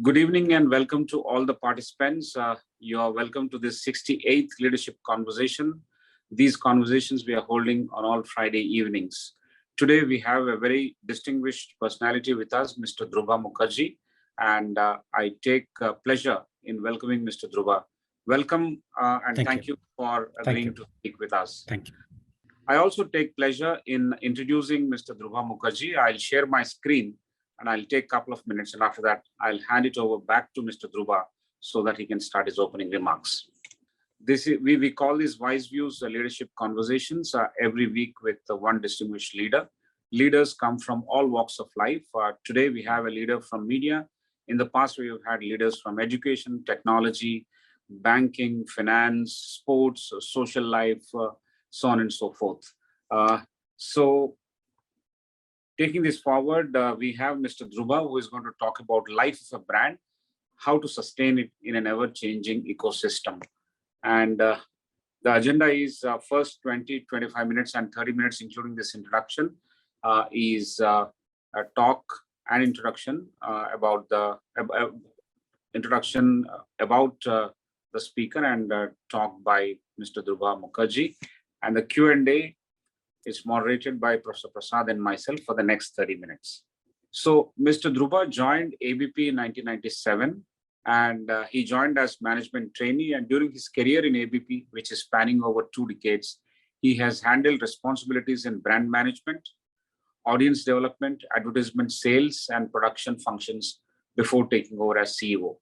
Good evening and welcome to all the participants. You are welcome to this 68th Leadership Conversation. These conversations we are holding on all Friday evenings. Today we have a very distinguished personality with us, Mr. Durba Mukherjee, and I take pleasure in welcoming Mr. Durba. Welcome and thank you for agreeing to speak with us. Thank you. I also take pleasure in introducing Mr. Durba Mukherjee. I'll share my screen and I'll take a couple of minutes, and after that, I'll hand it over back to Mr. Durba so that he can start his opening remarks. We call these Wise Views leadership conversations every week with one distinguished leader. Leaders come from all walks of life. Today, we have a leader from media. In the past, we have had leaders from education, technology, banking, finance, sports, social life, so on and so forth. Taking this forward, we have Mr. Durba, who is going to talk about life of a brand, how to sustain it in an ever-changing ecosystem. And the agenda is first 20, 25 minutes and 30 minutes, including this introduction, is a talk and introduction about the speaker and talk by Mr. Durba Mukherjee. And the Q&A is moderated by Professor Prasad and myself for the next 30 minutes. So Mr. Durba joined ABP in 1997, and he joined as management trainee. And during his career in ABP, which is spanning over 2 decades, he has handled responsibilities in brand management, audience development, advertisement sales, and production functions before taking over as CEO.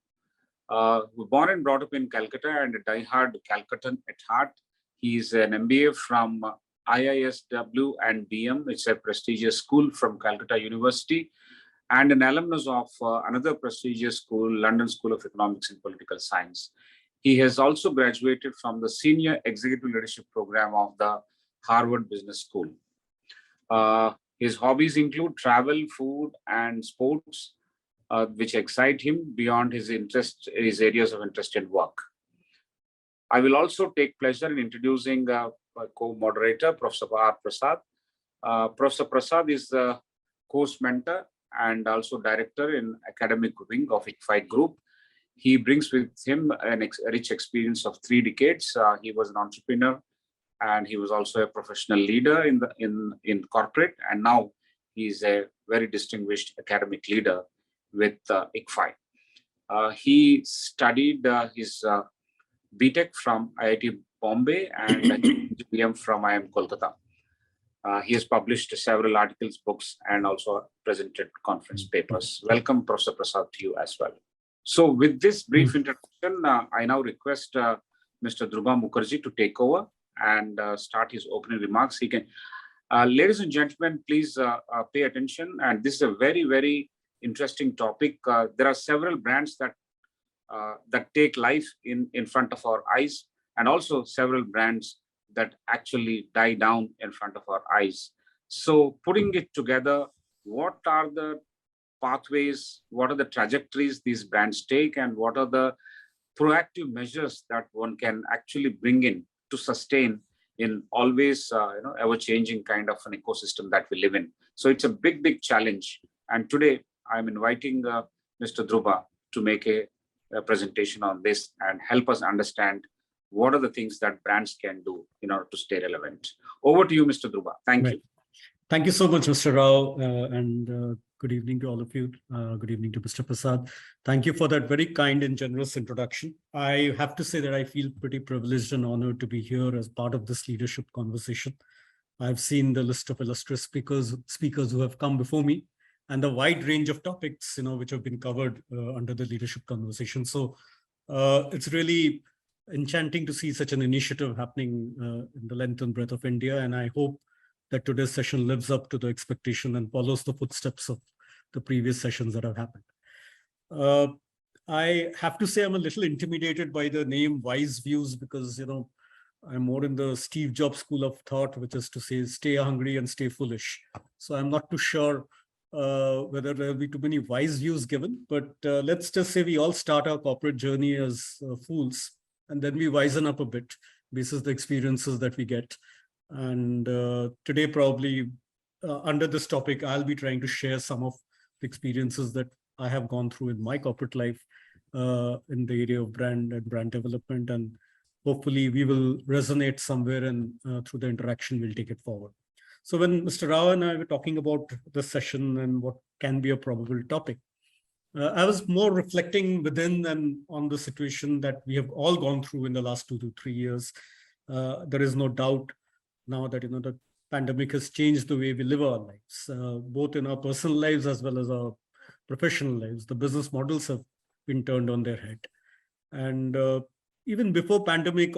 Born and brought up in Calcutta and a diehard Calcuttan at heart, he is an MBA from IISW and BM. It's a prestigious school from Calcutta University, and an alumnus of another prestigious school, London School of Economics and Political Science. He has also graduated from the Senior Executive Leadership Program of the Harvard Business School. His hobbies include travel, food, and sports, which excite him beyond his areas of interest and work. I will also take pleasure in introducing my co-moderator, Professor R. Prasad. Professor Prasad is the course mentor and also director in academic wing of ICFAI Group. He brings with him a rich experience of 3 decades. He was an entrepreneur, and he was also a professional leader in corporate, and now he is a very distinguished academic leader with ICFAI. He studied his BTech from IIT Bombay and BM from IIM Kolkata. He has published several articles, books, and also presented conference papers. Welcome, Professor Prasad, to you as well. So with this brief introduction, I now request Mr. Durba Mukherjee to take over and start his opening remarks. He can, ladies and gentlemen, please pay attention. And this is a very, very interesting topic. There are several brands that take life in front of our eyes, and also several brands that actually die down in front of our eyes. So putting it together, what are the pathways, what are the trajectories these brands take, and what are the proactive measures that one can actually bring in to sustain in always ever-changing kind of an ecosystem that we live in. So it's a big, big challenge. And today I'm inviting Mr. Durba to make a presentation on this and help us understand what are the things that brands can do in order to stay relevant. Over to you, Mr. Durba. Thank you. Thank you so much, Mr. Rao, and good evening to all of you. Good evening to Mr. Prasad. Thank you for that very kind and generous introduction. I have to say that I feel pretty privileged and honored to be here as part of this leadership conversation. I've seen the list of illustrious speakers who have come before me, and the wide range of topics, which have been covered under the leadership conversation. So it's really enchanting to see such an initiative happening in the length and breadth of India. And I hope that today's session lives up to the expectation and follows the footsteps of the previous sessions that have happened. I have to say I'm a little intimidated by the name Wise Views because, I'm more in the Steve Jobs school of thought, which is to say, stay hungry and stay foolish. So I'm not too sure whether there will be too many wise views given, but let's just say we all start our corporate journey as fools, and then we wisen up a bit basis the experiences that we get. And today, probably under this topic, I'll be trying to share some of the experiences that I have gone through in my corporate life in the area of brand and brand development. And hopefully we will resonate somewhere, and through the interaction, we'll take it forward. So when Mr. Rao and I were talking about the session and what can be a probable topic, I was more reflecting within and on the situation that we have all gone through in the last 2 to 3 years. There is no doubt now that the pandemic has changed the way we live our lives, both in our personal lives as well as our professional lives. The business models have been turned on their head. And even before pandemic,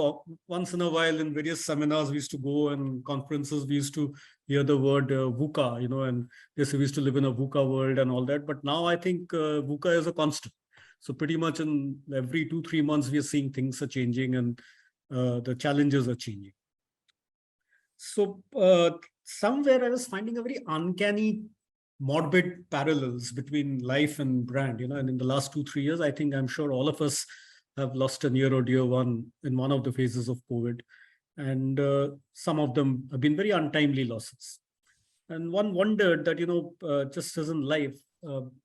once in a while in various seminars we used to go, and conferences we used to hear the word VUCA, and they say we used to live in a VUCA world and all that. But now I think VUCA is a constant. So pretty much in every 2-3 months, we are seeing things are changing, and the challenges are changing. So somewhere I was finding a very uncanny, morbid parallels between life and brand, and in the last 2-3 years, I'm sure all of us have lost a near or dear one in one of the phases of COVID. And some of them have been very untimely losses. And one wondered that, just as in life,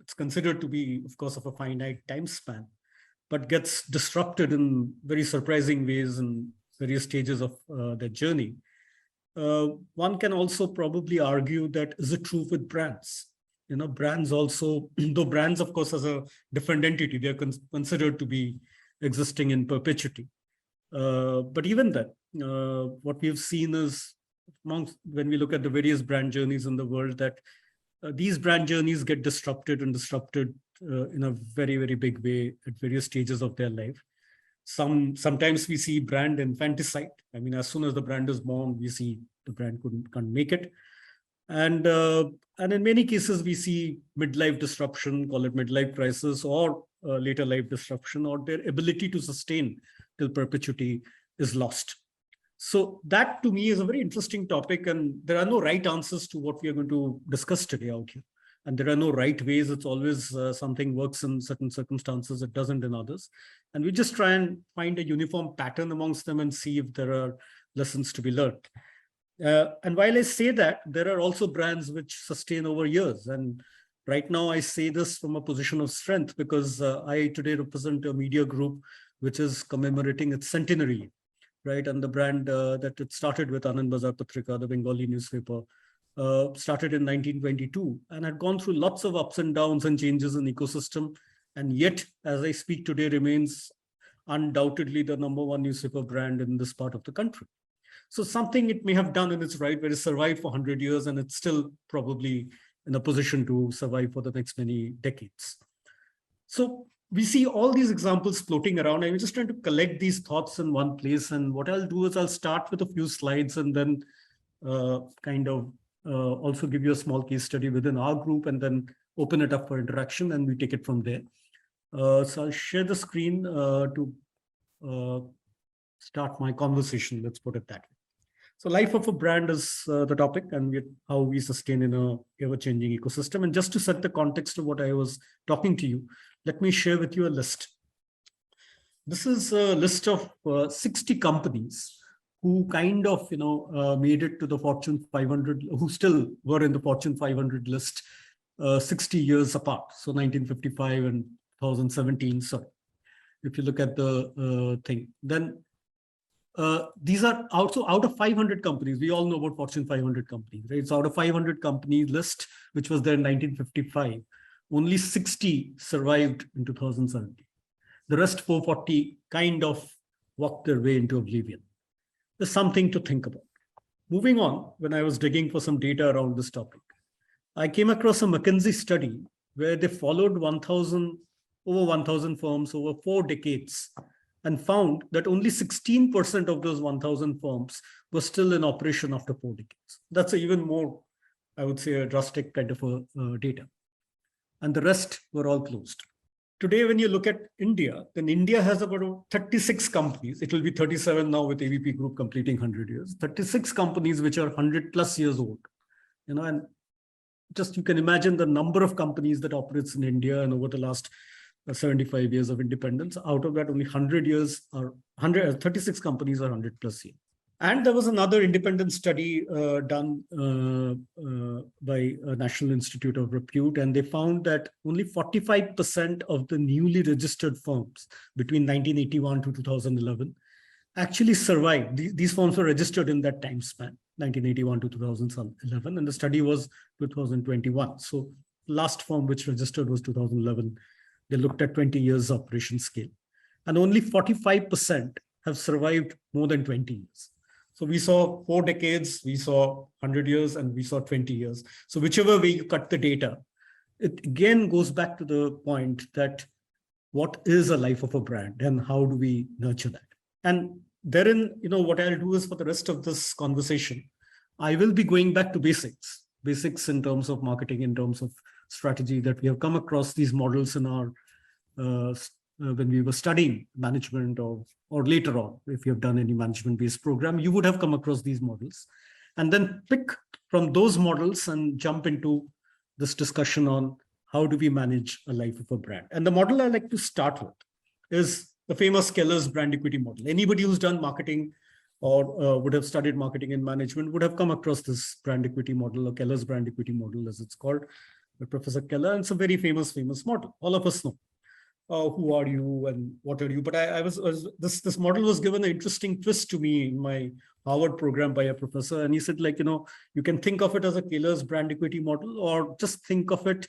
it's considered to be, of course, of a finite time span, but gets disrupted in very surprising ways in various stages of their journey. One can also probably argue that is it true with brands? Brands also, though brands, of course, as a different entity, they're considered to be existing in perpetuity. But even that, what we've seen is, when we look at the various brand journeys in the world, that these brand journeys get disrupted in a very, very big way at various stages of their life. Sometimes we see brand infanticide. As soon as the brand is born, we see the brand can't make it. And in many cases, we see midlife disruption, call it midlife crisis, or later life disruption, or their ability to sustain till perpetuity is lost. So that to me is a very interesting topic, and there are no right answers to what we are going to discuss today out here. And there are no right ways. It's always something works in certain circumstances, it doesn't in others. And we just try and find a uniform pattern amongst them and see if there are lessons to be learned. And while I say that, there are also brands which sustain over years. And right now I say this from a position of strength, because I today represent a media group which is commemorating its centenary, right? And the brand that it started with, Anand Bazar Patrika, the Bengali newspaper, started in 1922 and had gone through lots of ups and downs and changes in ecosystem. And yet, as I speak today, remains undoubtedly the #1 newspaper brand in this part of the country. So something it may have done in its right, where it survived for 100 years, and it's still probably in a position to survive for the next many decades. So we see all these examples floating around. I'm just trying to collect these thoughts in one place. And what I'll do is I'll start with a few slides, and then also give you a small case study within our group, and then open it up for interaction, and we take it from there. So I'll share the screen to start my conversation. Let's put it that way. So life of a brand is the topic, and how we sustain in a ever-changing ecosystem. And just to set the context of what I was talking to you, let me share with you a list. This is a list of 60 companies who made it to the Fortune 500, who still were in the Fortune 500 list 60 years apart. So 1955 and 2017. So if you look at the thing, then these are also out of 500 companies. We all know about Fortune 500 companies, right? So out of 500 company list, which was there in 1955, only 60 survived in 2017. The rest 440 walked their way into oblivion. There's something to think about. Moving on, when I was digging for some data around this topic, I came across a McKinsey study where they followed over 1,000 firms over 4 decades, and found that only 16% of those 1,000 firms were still in operation after 4 decades. That's even more, I would say, a drastic kind of data. And the rest were all closed. Today, when you look at India, then India has about 36 companies. It will be 37 now with ABP Group completing 100 years. 36 companies which are 100+ years old. And just you can imagine the number of companies that operates in India, and over the last 75 years of independence. Out of that, only 36 companies are 100+ years. And there was another independent study done by a National Institute of Repute, and they found that only 45% of the newly registered firms between 1981 to 2011 actually survived. These firms were registered in that time span, 1981 to 2011, and the study was 2021. So last firm which registered was 2011. They looked at 20 years operation scale, and only 45% have survived more than 20 years. So we saw 4 decades, we saw 100 years, and we saw 20 years. So whichever way you cut the data, it again goes back to the point that what is a life of a brand and how do we nurture that? And therein, what I'll do is for the rest of this conversation, I will be going back to basics in terms of marketing, in terms of strategy, that we have come across these models in our when we were studying management, or later on, if you have done any management-based program, you would have come across these models, and then pick from those models and jump into this discussion on how do we manage a life of a brand. And the model I like to start with is the famous Keller's brand equity model. Anybody who's done marketing or would have studied marketing and management would have come across this brand equity model, or Keller's brand equity model, as it's called, by Professor Keller. And it's a very famous model. All of us know. Who are you and what are you? But this model was given an interesting twist to me in my Harvard program by a professor. And he said, you can think of it as a Keller's brand equity model, or just think of it,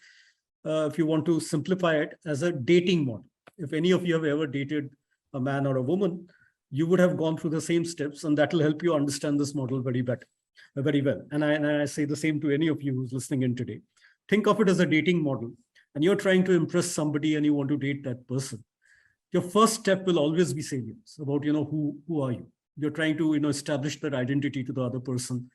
if you want to simplify it, as a dating model. If any of you have ever dated a man or a woman, you would have gone through the same steps, and that will help you understand this model very well. And I say the same to any of you who's listening in today. Think of it as a dating model, and you're trying to impress somebody and you want to date that person. Your first step will always be salience about, who are you? You're trying to, establish that identity to the other person.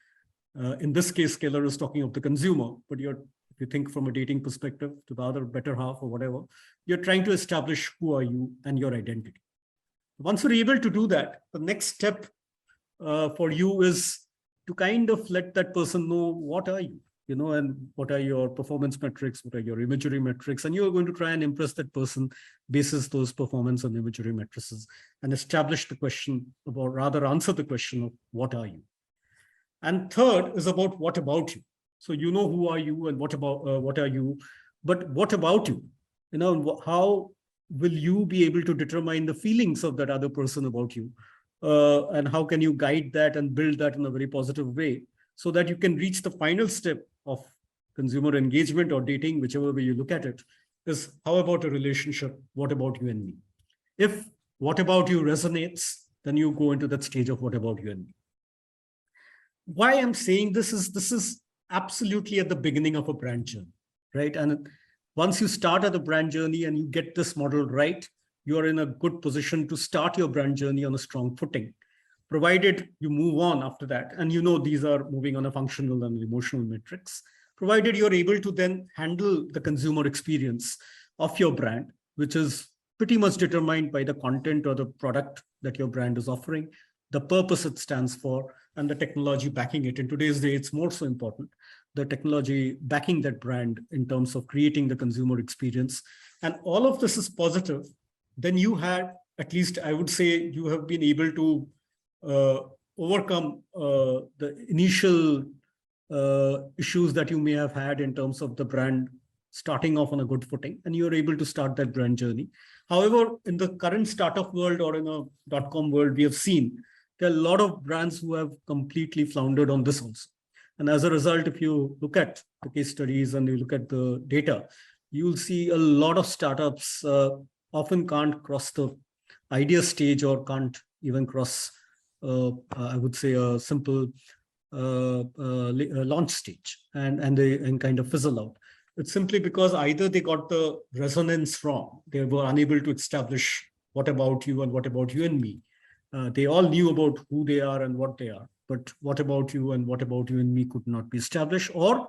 In this case, Keller is talking of the consumer, but if you think from a dating perspective to the other better half or whatever, you're trying to establish who are you and your identity. Once you're able to do that, the next step for you is to kind of let that person know what are you, and what are your performance metrics, what are your imagery metrics, and you're going to try and impress that person basis those performance and imagery matrices, and establish the question about, rather answer the question of what are you. And third is about what about you. So who are you and what are you, but what about you? How will you be able to determine the feelings of that other person about you? And how can you guide that and build that in a very positive way, so that you can reach the final step of consumer engagement or dating, whichever way you look at it, is how about a relationship? What about you and me? If what about you resonates, then you go into that stage of what about you and me. Why I'm saying this is absolutely at the beginning of a brand journey, right? And once you start at the brand journey and you get this model right, you are in a good position to start your brand journey on a strong footing, provided you move on after that. And these are moving on a functional and emotional metrics, provided you're able to then handle the consumer experience of your brand, which is pretty much determined by the content or the product that your brand is offering, the purpose it stands for, and the technology backing it. In today's day, it's more so important, the technology backing that brand in terms of creating the consumer experience. And all of this is positive. Then you had, at least I would say, you have been able to overcome the initial issues that you may have had in terms of the brand starting off on a good footing, and you're able to start that brand journey. However, in the current startup world or in a .com world, we have seen there are a lot of brands who have completely floundered on this also. And as a result, if you look at the case studies and you look at the data, you'll see a lot of startups often can't cross the idea stage, or can't even cross, I would say, a simple launch stage, and they kind of fizzle out. It's simply because either they got the resonance wrong, they were unable to establish what about you and what about you and me. They all knew about who they are and what they are, but what about you and what about you and me could not be established. Or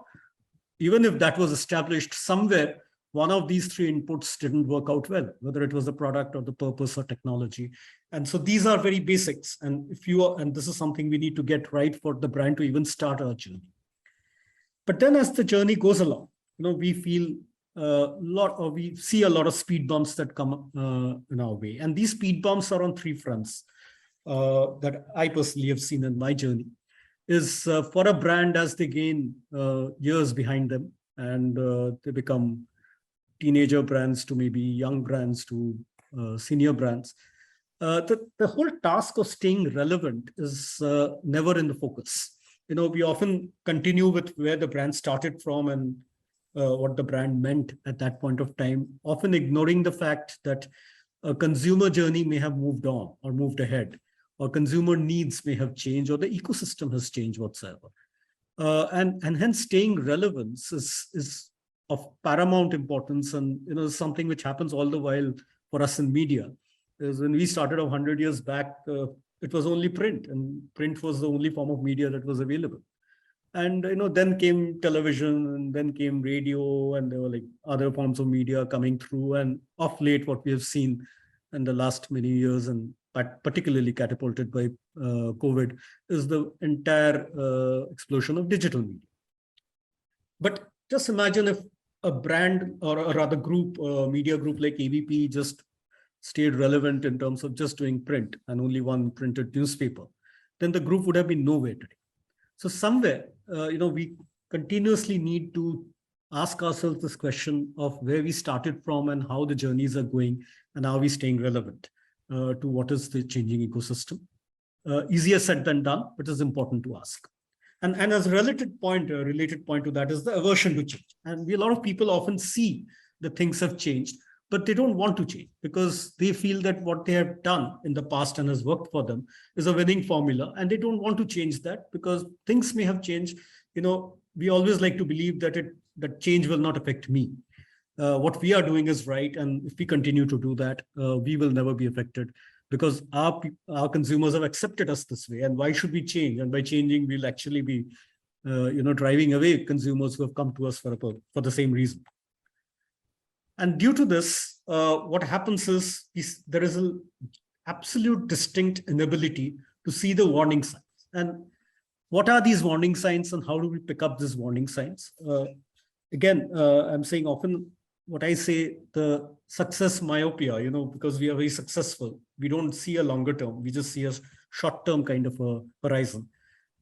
even if that was established somewhere, one of these three inputs didn't work out well, whether it was the product or the purpose or technology. And so these are very basics. And and this is something we need to get right for the brand to even start our journey. But then as the journey goes along, we feel we see a lot of speed bumps that come in our way. And these speed bumps are on three fronts. that I personally have seen in my journey is for a brand as they gain years behind them and they become teenager brands to maybe young brands to senior brands. The whole task of staying relevant is never in the focus. We often continue with where the brand started from and what the brand meant at that point of time, often ignoring the fact that a consumer journey may have moved on or moved ahead, or consumer needs may have changed, or the ecosystem has changed whatsoever. And hence staying relevance is of paramount importance, and something which happens all the while for us in media. Is when we started 100 years back, it was only print, and print was the only form of media that was available. And then came television, and then came radio, and there were like other forms of media coming through. And of late, what we have seen in the last many years, and particularly catapulted by COVID, is the entire explosion of digital media. But just imagine if a brand or a rather group, media group like ABP just stayed relevant in terms of just doing print and only one printed newspaper, then the group would have been nowhere today. So somewhere, we continuously need to ask ourselves this question of where we started from and how the journeys are going, and are we staying relevant to what is the changing ecosystem. Easier said than done, but it's important to ask. And as a related point to that is the aversion to change. And a lot of people often see that things have changed, but they don't want to change because they feel that what they have done in the past and has worked for them is a winning formula, and they don't want to change that because things may have changed. We always like to believe that change will not affect me. What we are doing is right, and if we continue to do that, we will never be affected because our consumers have accepted us this way. And why should we change? And by changing, we'll actually be, driving away consumers who have come to us for the same reason. And due to this, what happens is there is an absolute distinct inability to see the warning signs. And what are these warning signs, and how do we pick up these warning signs? Again, I'm saying often what I say, the success myopia, because we are very successful, we don't see a longer term, we just see a short-term kind of a horizon,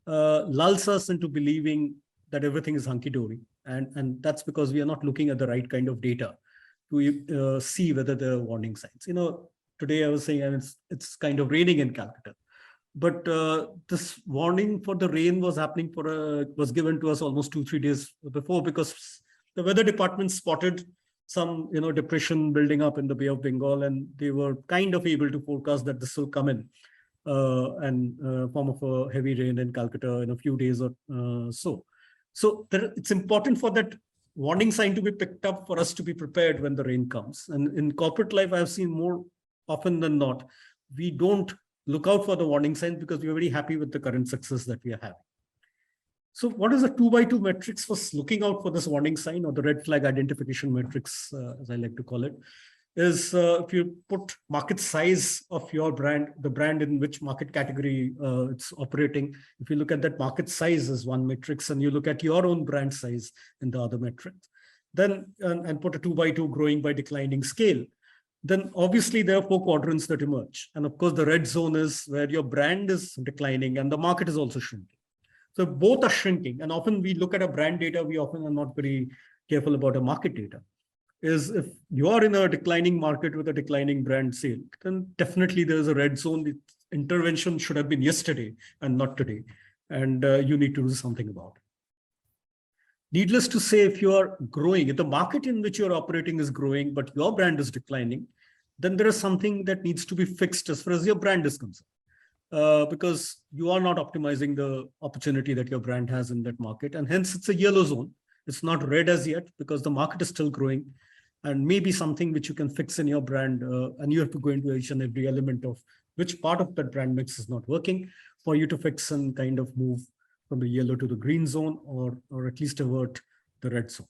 lulls us into believing that everything is hunky-dory. And that's because we are not looking at the right kind of data to see whether there are warning signs. Today I was saying it's kind of raining in Calcutta, but this warning for the rain was happening was given to us almost 2-3 days before, because the weather department spotted some depression building up in the Bay of Bengal, and they were kind of able to forecast that this will come in and form of a heavy rain in Calcutta in a few days or so. So it's important for that warning sign to be picked up for us to be prepared when the rain comes. And in corporate life, I've seen more often than not, we don't look out for the warning signs because we're very happy with the current success that we are having. So what is the 2x2 metrics for looking out for this warning sign, or the red flag identification metrics, as I like to call it, is if you put market size of your brand, the brand in which market category it's operating. If you look at that market size as one metrics, and you look at your own brand size in the other metrics, then and put a 2x2 growing by declining scale, then obviously there are 4 quadrants that emerge. And of course, the red zone is where your brand is declining and the market is also shrinking. So both are shrinking. And often we look at a brand data, we often are not very careful about a market data. Is if you are in a declining market with a declining brand sale, then definitely there's a red zone. The intervention should have been yesterday and not today. And you need to do something about it. Needless to say, if you are growing, if the market in which you're operating is growing, but your brand is declining, then there is something that needs to be fixed as far as your brand is concerned. Because you are not optimizing the opportunity that your brand has in that market. And hence it's a yellow zone. It's not red as yet because the market is still growing, and maybe something which you can fix in your brand. And you have to go into each and every element of which part of that brand mix is not working for you to fix and kind of move from the yellow to the green zone, or at least avert the red zone.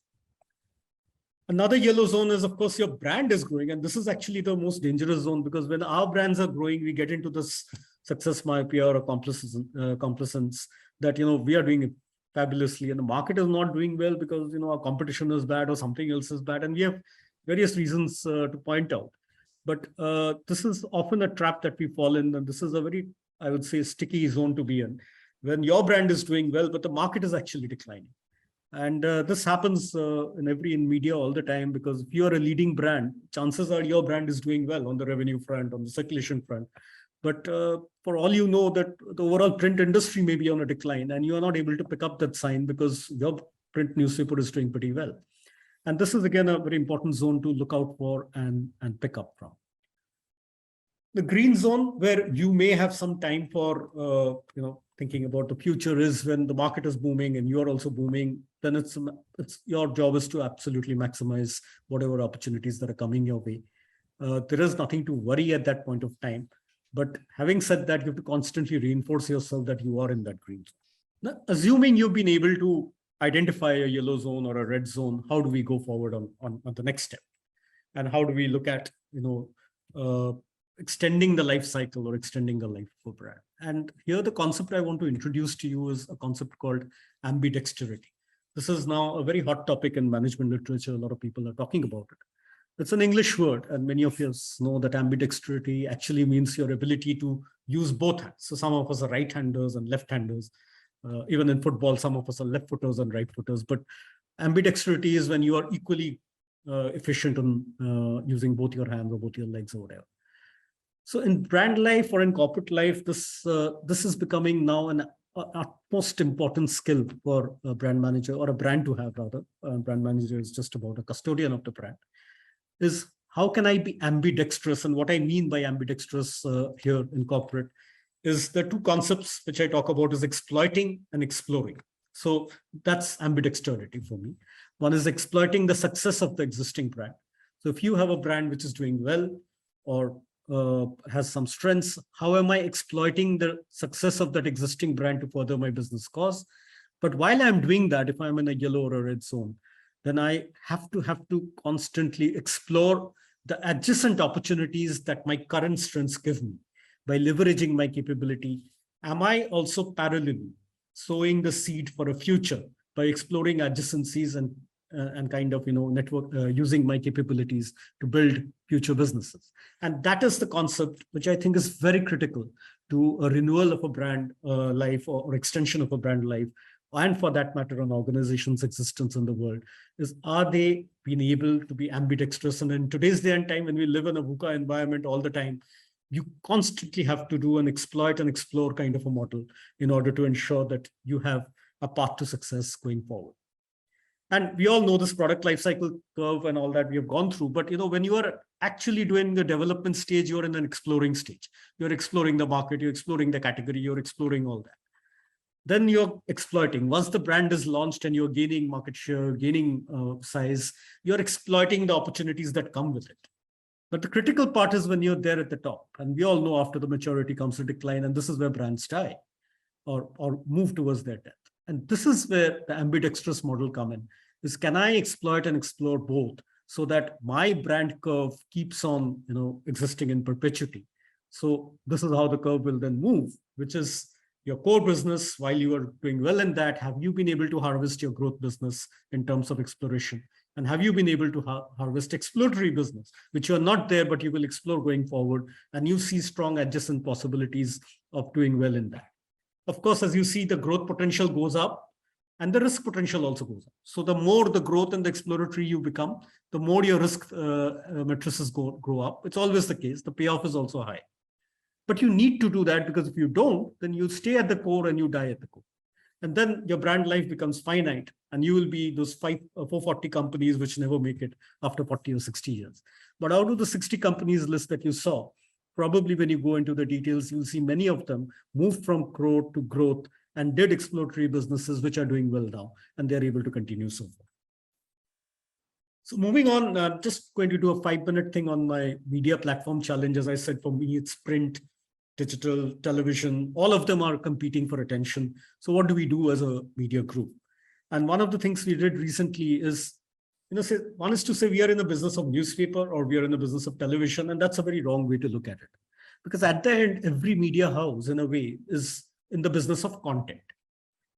Another yellow zone is, of course, your brand is growing. And this is actually the most dangerous zone, because when our brands are growing, we get into this success myopia or complacence that, we are doing it fabulously and the market is not doing well because, our competition is bad or something else is bad. And we have various reasons to point out. But this is often a trap that we fall in, and this is a very, I would say, sticky zone to be in. When your brand is doing well, but the market is actually declining. And this happens in media all the time, because if you're a leading brand, chances are your brand is doing well on the revenue front, on the circulation front. But for all you know, that the overall print industry may be on a decline, and you are not able to pick up that sign because your print newspaper is doing pretty well. And this is, again, a very important zone to look out for and pick up from. The green zone, where you may have some time for thinking about the future, is when the market is booming and you are also booming. Then it's your job is to absolutely maximize whatever opportunities that are coming your way. There is nothing to worry at that point of time. But having said that, you have to constantly reinforce yourself that you are in that green zone. Now, assuming you've been able to identify a yellow zone or a red zone, how do we go forward on the next step? And how do we look at extending the life cycle or extending the life of a brand? And here the concept I want to introduce to you is a concept called ambidexterity. This is now a very hot topic in management literature. A lot of people are talking about it. It's an English word, and many of us know that ambidexterity actually means your ability to use both hands. So some of us are right-handers and left-handers. Even in football, some of us are left-footers and right-footers. But ambidexterity is when you are equally efficient on using both your hands or both your legs or whatever. So in brand life or in corporate life, this is becoming now an utmost important skill for a brand manager, or a brand to have, rather. A brand manager is just about a custodian of the brand. Is how can I be ambidextrous? And what I mean by ambidextrous here in corporate is the two concepts which I talk about is exploiting and exploring. So that's ambidexterity for me. One is exploiting the success of the existing brand. So if you have a brand which is doing well or has some strengths, how am I exploiting the success of that existing brand to further my business cause? But while I'm doing that, if I'm in a yellow or a red zone, then I have to constantly explore the adjacent opportunities that my current strengths give me by leveraging my capability. Am I also parallelly sowing the seed for a future by exploring adjacencies and kind of network using my capabilities to build future businesses? And that is the concept which I think is very critical to a renewal of a brand life or extension of a brand life, and for that matter, an organization's existence in the world. Is, are they being able to be ambidextrous? And in today's day and time, when we live in a VUCA environment all the time, you constantly have to do an exploit and explore kind of a model in order to ensure that you have a path to success going forward. And we all know this product lifecycle curve and all that we have gone through. But when you are actually doing the development stage, you're in an exploring stage. You're exploring the market, you're exploring the category, you're exploring all that. Then you're exploiting. Once the brand is launched and you're gaining market share, gaining size, you're exploiting the opportunities that come with it. But the critical part is when you're there at the top. And we all know after the maturity comes a decline, and this is where brands die or move towards their death. And this is where the ambidextrous model come in, is can I exploit and explore both so that my brand curve keeps on existing in perpetuity. So this is how the curve will then move, which is your core business. While you are doing well in that, have you been able to harvest your growth business in terms of exploration? And have you been able to harvest exploratory business, which you're not there, but you will explore going forward, and you see strong adjacent possibilities of doing well in that. Of course, as you see, the growth potential goes up and the risk potential also goes up. So the more the growth and the exploratory you become, the more your risk matrices grow up. It's always the case. The payoff is also high. But you need to do that, because if you don't, then you stay at the core and you die at the core. And then your brand life becomes finite, and you will be those 440 companies which never make it after 40 or 60 years. But out of the 60 companies list that you saw, probably when you go into the details, you'll see many of them moved from growth to growth and did exploratory businesses which are doing well now, and they're able to continue so far. So moving on, I'm just going to do a 5-minute thing on my media platform challenge. As I said, for me, it's print, digital, television, all of them are competing for attention. So what do we do as a media group? And one of the things we did recently is, one is to say we are in the business of newspaper or we are in the business of television, and that's a very wrong way to look at it. Because at the end, every media house, in a way, is in the business of content.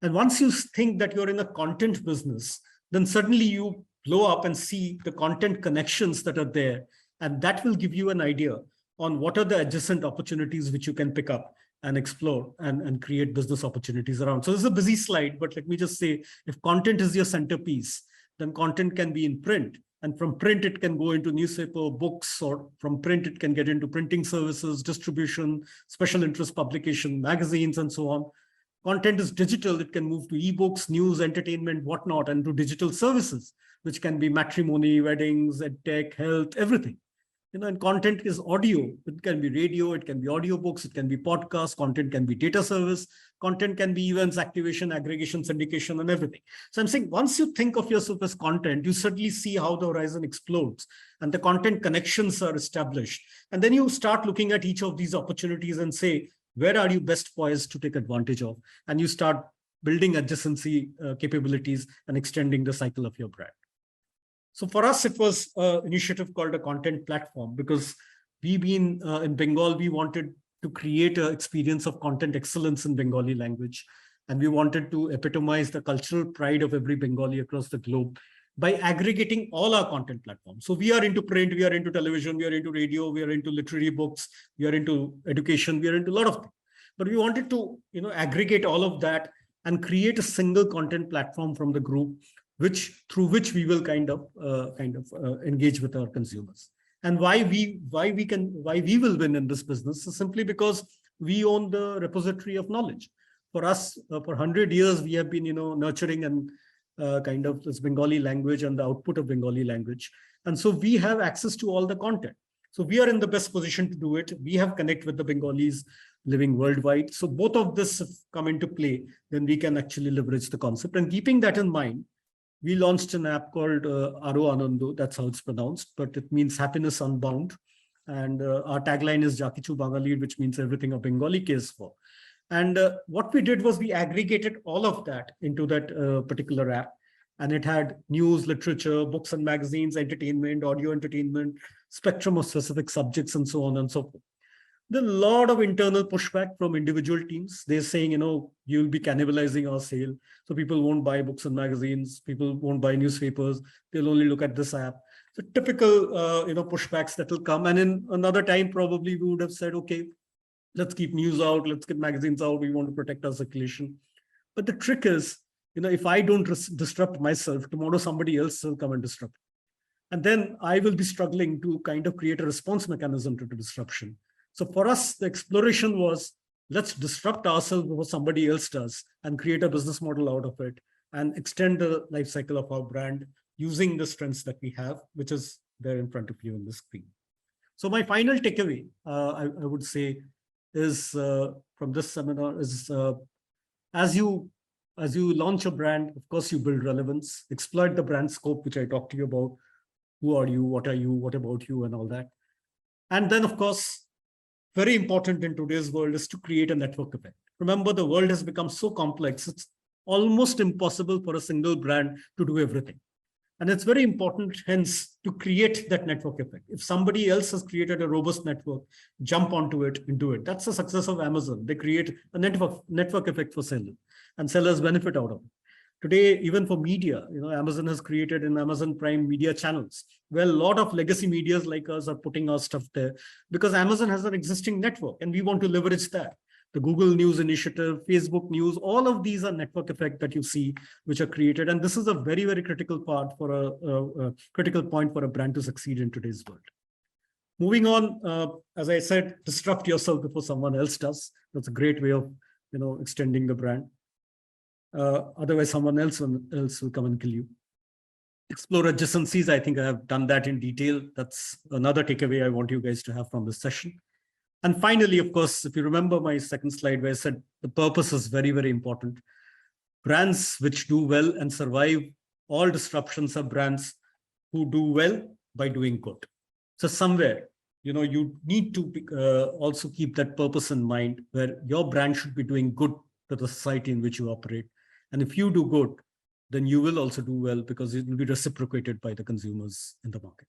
And once you think that you're in a content business, then suddenly you blow up and see the content connections that are there And that will give you an idea on what are the adjacent opportunities which you can pick up and explore and create business opportunities around. So this is a busy slide, but let me just say, if content is your centerpiece, then content can be in print. And from print, it can go into newspaper, books, or from print, it can get into printing services, distribution, special interest publication, magazines, and so on. Content is digital. It can move to ebooks, news, entertainment, whatnot, and to digital services, which can be matrimony, weddings, edtech, health, everything. And content is audio. It can be radio, it can be audiobooks, it can be podcasts, content can be data service, content can be events, activation, aggregation, syndication, and everything. So I'm saying once you think of yourself as content, you certainly see how the horizon explodes and the content connections are established. And then you start looking at each of these opportunities and say, where are you best poised to take advantage of? And you start building adjacency capabilities and extending the cycle of your brand. So for us, it was an initiative called a content platform because we've been in Bengal, we wanted to create an experience of content excellence in Bengali language. And we wanted to epitomize the cultural pride of every Bengali across the globe by aggregating all our content platforms. So we are into print, we are into television, we are into radio, we are into literary books, we are into education, we are into a lot of things. But we wanted to aggregate all of that and create a single content platform from the group through which we will kind of engage with our consumers. And why we will win in this business is simply because we own the repository of knowledge. For us, for 100 years, we have been nurturing and kind of this Bengali language and the output of Bengali language. And so we have access to all the content. So we are in the best position to do it. We have connect with the Bengalis living worldwide. So both of this come into play, then we can actually leverage the concept. And keeping that in mind, we launched an app called Aro Anando, that's how it's pronounced, but it means happiness unbound. And our tagline is Jakichu Bangali, which means everything a Bengali cares for. And what we did was we aggregated all of that into that particular app. And it had news, literature, books and magazines, entertainment, audio entertainment, spectrum of specific subjects, and so on and so forth. There's a lot of internal pushback from individual teams. They're saying, you'll be cannibalizing our sale. So people won't buy books and magazines. People won't buy newspapers. They'll only look at this app. So typical, pushbacks that will come. And in another time, probably we would have said, okay, let's keep news out. Let's get magazines out. We want to protect our circulation. But the trick is, if I don't disrupt myself, tomorrow somebody else will come and disrupt. And then I will be struggling to kind of create a response mechanism to the disruption. So for us, the exploration was, let's disrupt ourselves before somebody else does and create a business model out of it and extend the life cycle of our brand using the strengths that we have, which is there in front of you on the screen. So my final takeaway, I would say, is from this seminar is as you launch a brand, of course, you build relevance, exploit the brand scope, which I talked to you about. Who are you? What are you? What about you? And all that. And then, of course, very important in today's world is to create a network effect. Remember, the world has become so complex. It's almost impossible for a single brand to do everything. And it's very important, hence, to create that network effect. If somebody else has created a robust network, jump onto it and do it. That's the success of Amazon. They create a network effect for sellers, and sellers benefit out of it. Today, even for media, Amazon has created an Amazon Prime media channels where a lot of legacy medias like us are putting our stuff there because Amazon has an existing network and we want to leverage that. The Google News Initiative, Facebook News, all of these are network effect that you see, which are created. And this is a very, very critical part for a critical point for a brand to succeed in today's world. Moving on, as I said, disrupt yourself before someone else does. That's a great way of, extending the brand. Otherwise, someone else will come and kill you. Explore adjacencies. I think I have done that in detail. That's another takeaway I want you guys to have from this session. And finally, of course, if you remember my second slide where I said the purpose is very, very important. Brands which do well and survive all disruptions are brands who do well by doing good. So somewhere, you need to also keep that purpose in mind where your brand should be doing good to the society in which you operate. And if you do good, then you will also do well because it will be reciprocated by the consumers in the market.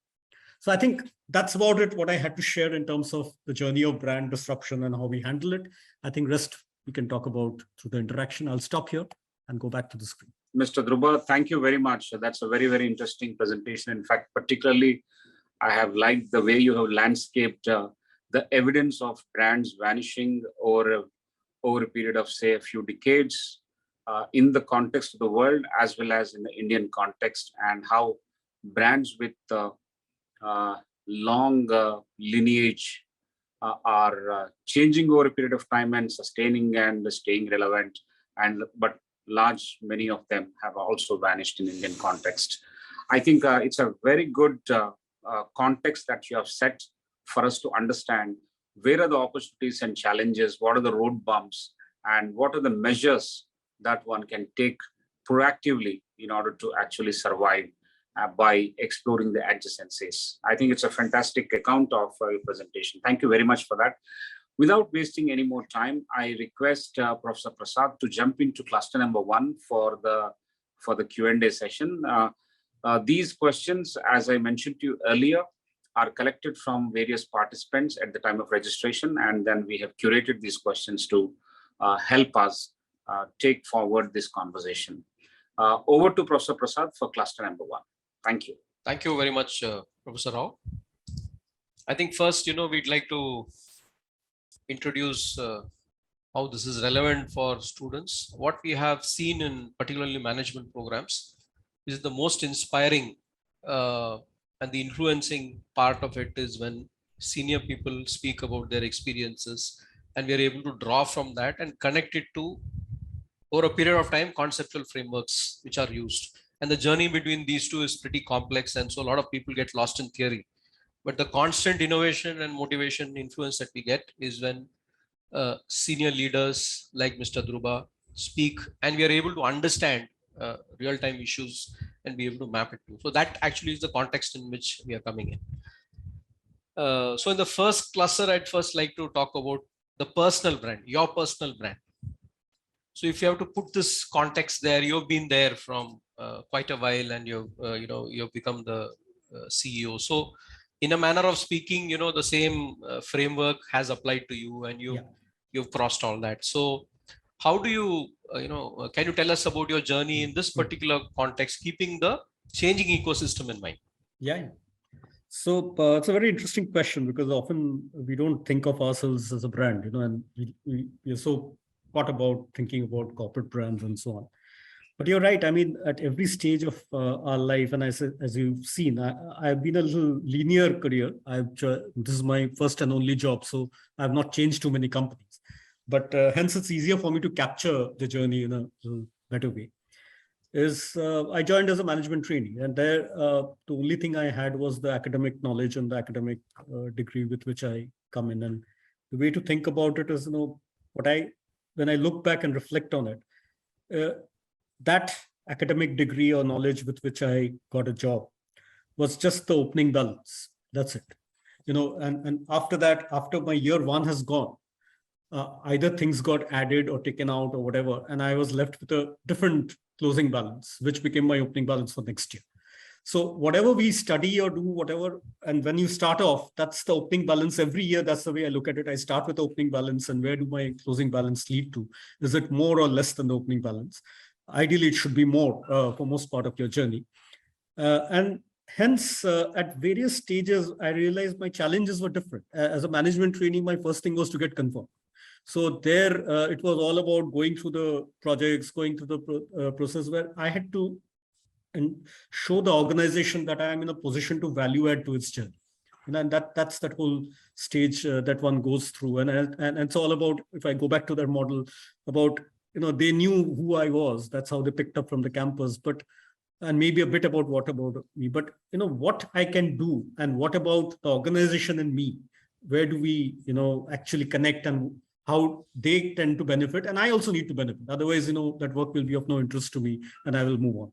So I think that's about it, what I had to share in terms of the journey of brand disruption and how we handle it. I think rest we can talk about through the interaction. I'll stop here and go back to the screen. Mr. Durba, thank you very much. That's a very, very interesting presentation. In fact, particularly I have liked the way you have landscaped the evidence of brands vanishing over a period of, say, a few decades in the context of the world as well as in the Indian context, and how brands with long lineage are changing over a period of time and sustaining and staying relevant, but many of them have also vanished in Indian context. I think it's a very good context that you have set for us to understand where are the opportunities and challenges, what are the road bumps, and what are the measures that one can take proactively in order to actually survive by exploring the adjacencies. I think it's a fantastic account of your presentation. Thank you very much for that. Without wasting any more time, I request Professor Prasad to jump into cluster number 1 for the Q&A session. These questions, as I mentioned to you earlier, are collected from various participants at the time of registration, and then we have curated these questions to help us take forward this conversation. Over to Professor Prasad for cluster number 1. Thank you. Thank you very much, Professor Rao. I think first, we'd like to introduce how this is relevant for students. What we have seen in particularly management programs is the most inspiring and the influencing part of it is when senior people speak about their experiences, and we are able to draw from that and connect it to, over a period of time, conceptual frameworks which are used. And the journey between these two is pretty complex, and so a lot of people get lost in theory. But the constant innovation and motivation influence that we get is when senior leaders like Mr. Durba speak, and we are able to understand real-time issues and be able to map it to. So that actually is the context in which we are coming in. So in the first cluster, I'd first like to talk about the personal brand, your personal brand. So if you have to put this context there, you've been there from quite a while, and you've become the CEO. So in a manner of speaking, the same framework has applied to you, and you've crossed all that. So how do you, can you tell us about your journey in this particular context, keeping the changing ecosystem in mind? Yeah. So it's a very interesting question, because often we don't think of ourselves as a brand, and we're so caught about thinking about corporate brands and so on. But you're right. I mean, at every stage of our life, and as you've seen, I've been a little linear career. This is my first and only job, so I've not changed too many companies. But hence, it's easier for me to capture the journey in a better way. I joined as a management trainee, and there the only thing I had was the academic knowledge and the academic degree with which I come in. And the way to think about it is, when I look back and reflect on it, that academic degree or knowledge with which I got a job was just the opening balance. That's it. And after that, after my year 1 has gone, either things got added or taken out or whatever, and I was left with a different closing balance, which became my opening balance for next year. So whatever we study or do, whatever, and when you start off, that's the opening balance every year. That's the way I look at it. I start with the opening balance, and where do my closing balance lead to? Is it more or less than the opening balance? Ideally, it should be more for most part of your journey. And hence, at various stages, I realized my challenges were different. As a management trainee, my first thing was to get confirmed. So there, it was all about going through the projects, going through the process where I had to show the organization that I am in a position to value add to its journey. And that's that whole stage that one goes through. And it's all about, if I go back to that model, about, they knew who I was. That's how they picked up from the campus. And maybe a bit about what about me. But, what I can do, and what about the organization and me? Where do we, actually connect, and how they tend to benefit, and I also need to benefit. Otherwise, that work will be of no interest to me, and I will move on.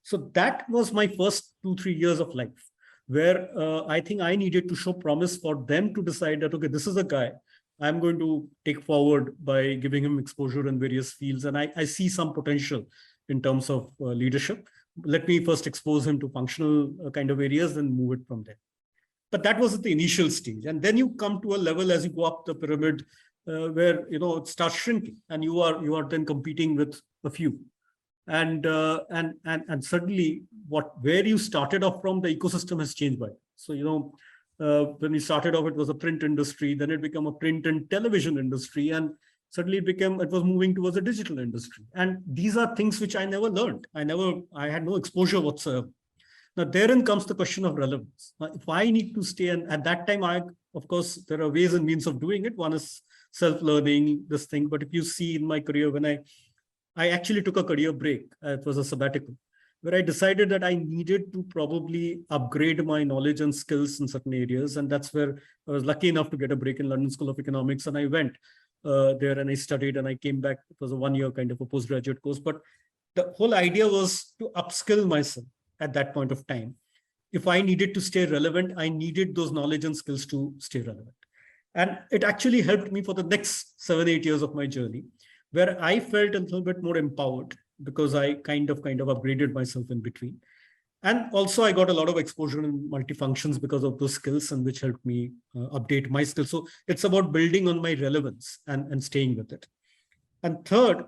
So that was my first 2-3 years of life, where I think I needed to show promise for them to decide that, okay, this is a guy I'm going to take forward by giving him exposure in various fields, and I see some potential in terms of leadership. Let me first expose him to functional kind of areas and move it from there. But that was at the initial stage, and then you come to a level as you go up the pyramid, where it starts shrinking, and you are then competing with a few, and suddenly where you started off from, the ecosystem has changed by. So, when we started off, it was a print industry, then it became a print and television industry, and suddenly it was moving towards a digital industry. And these are things which I never learned. I had no exposure whatsoever. Now, therein comes the question of relevance. Now, if I need to stay, and at that time, of course, there are ways and means of doing it. One is self-learning, this thing. But if you see in my career, when I actually took a career break, it was a sabbatical, where I decided that I needed to probably upgrade my knowledge and skills in certain areas. And that's where I was lucky enough to get a break in London School of Economics. And I went there and I studied and I came back. It was a 1-year kind of a postgraduate course. But the whole idea was to upskill myself at that point of time. If I needed to stay relevant, I needed those knowledge and skills to stay relevant. And it actually helped me for the next 7-8 years of my journey, where I felt a little bit more empowered because I kind of upgraded myself in between. And also I got a lot of exposure in multifunctions because of those skills, and which helped me update my skills. So it's about building on my relevance and staying with it. And third,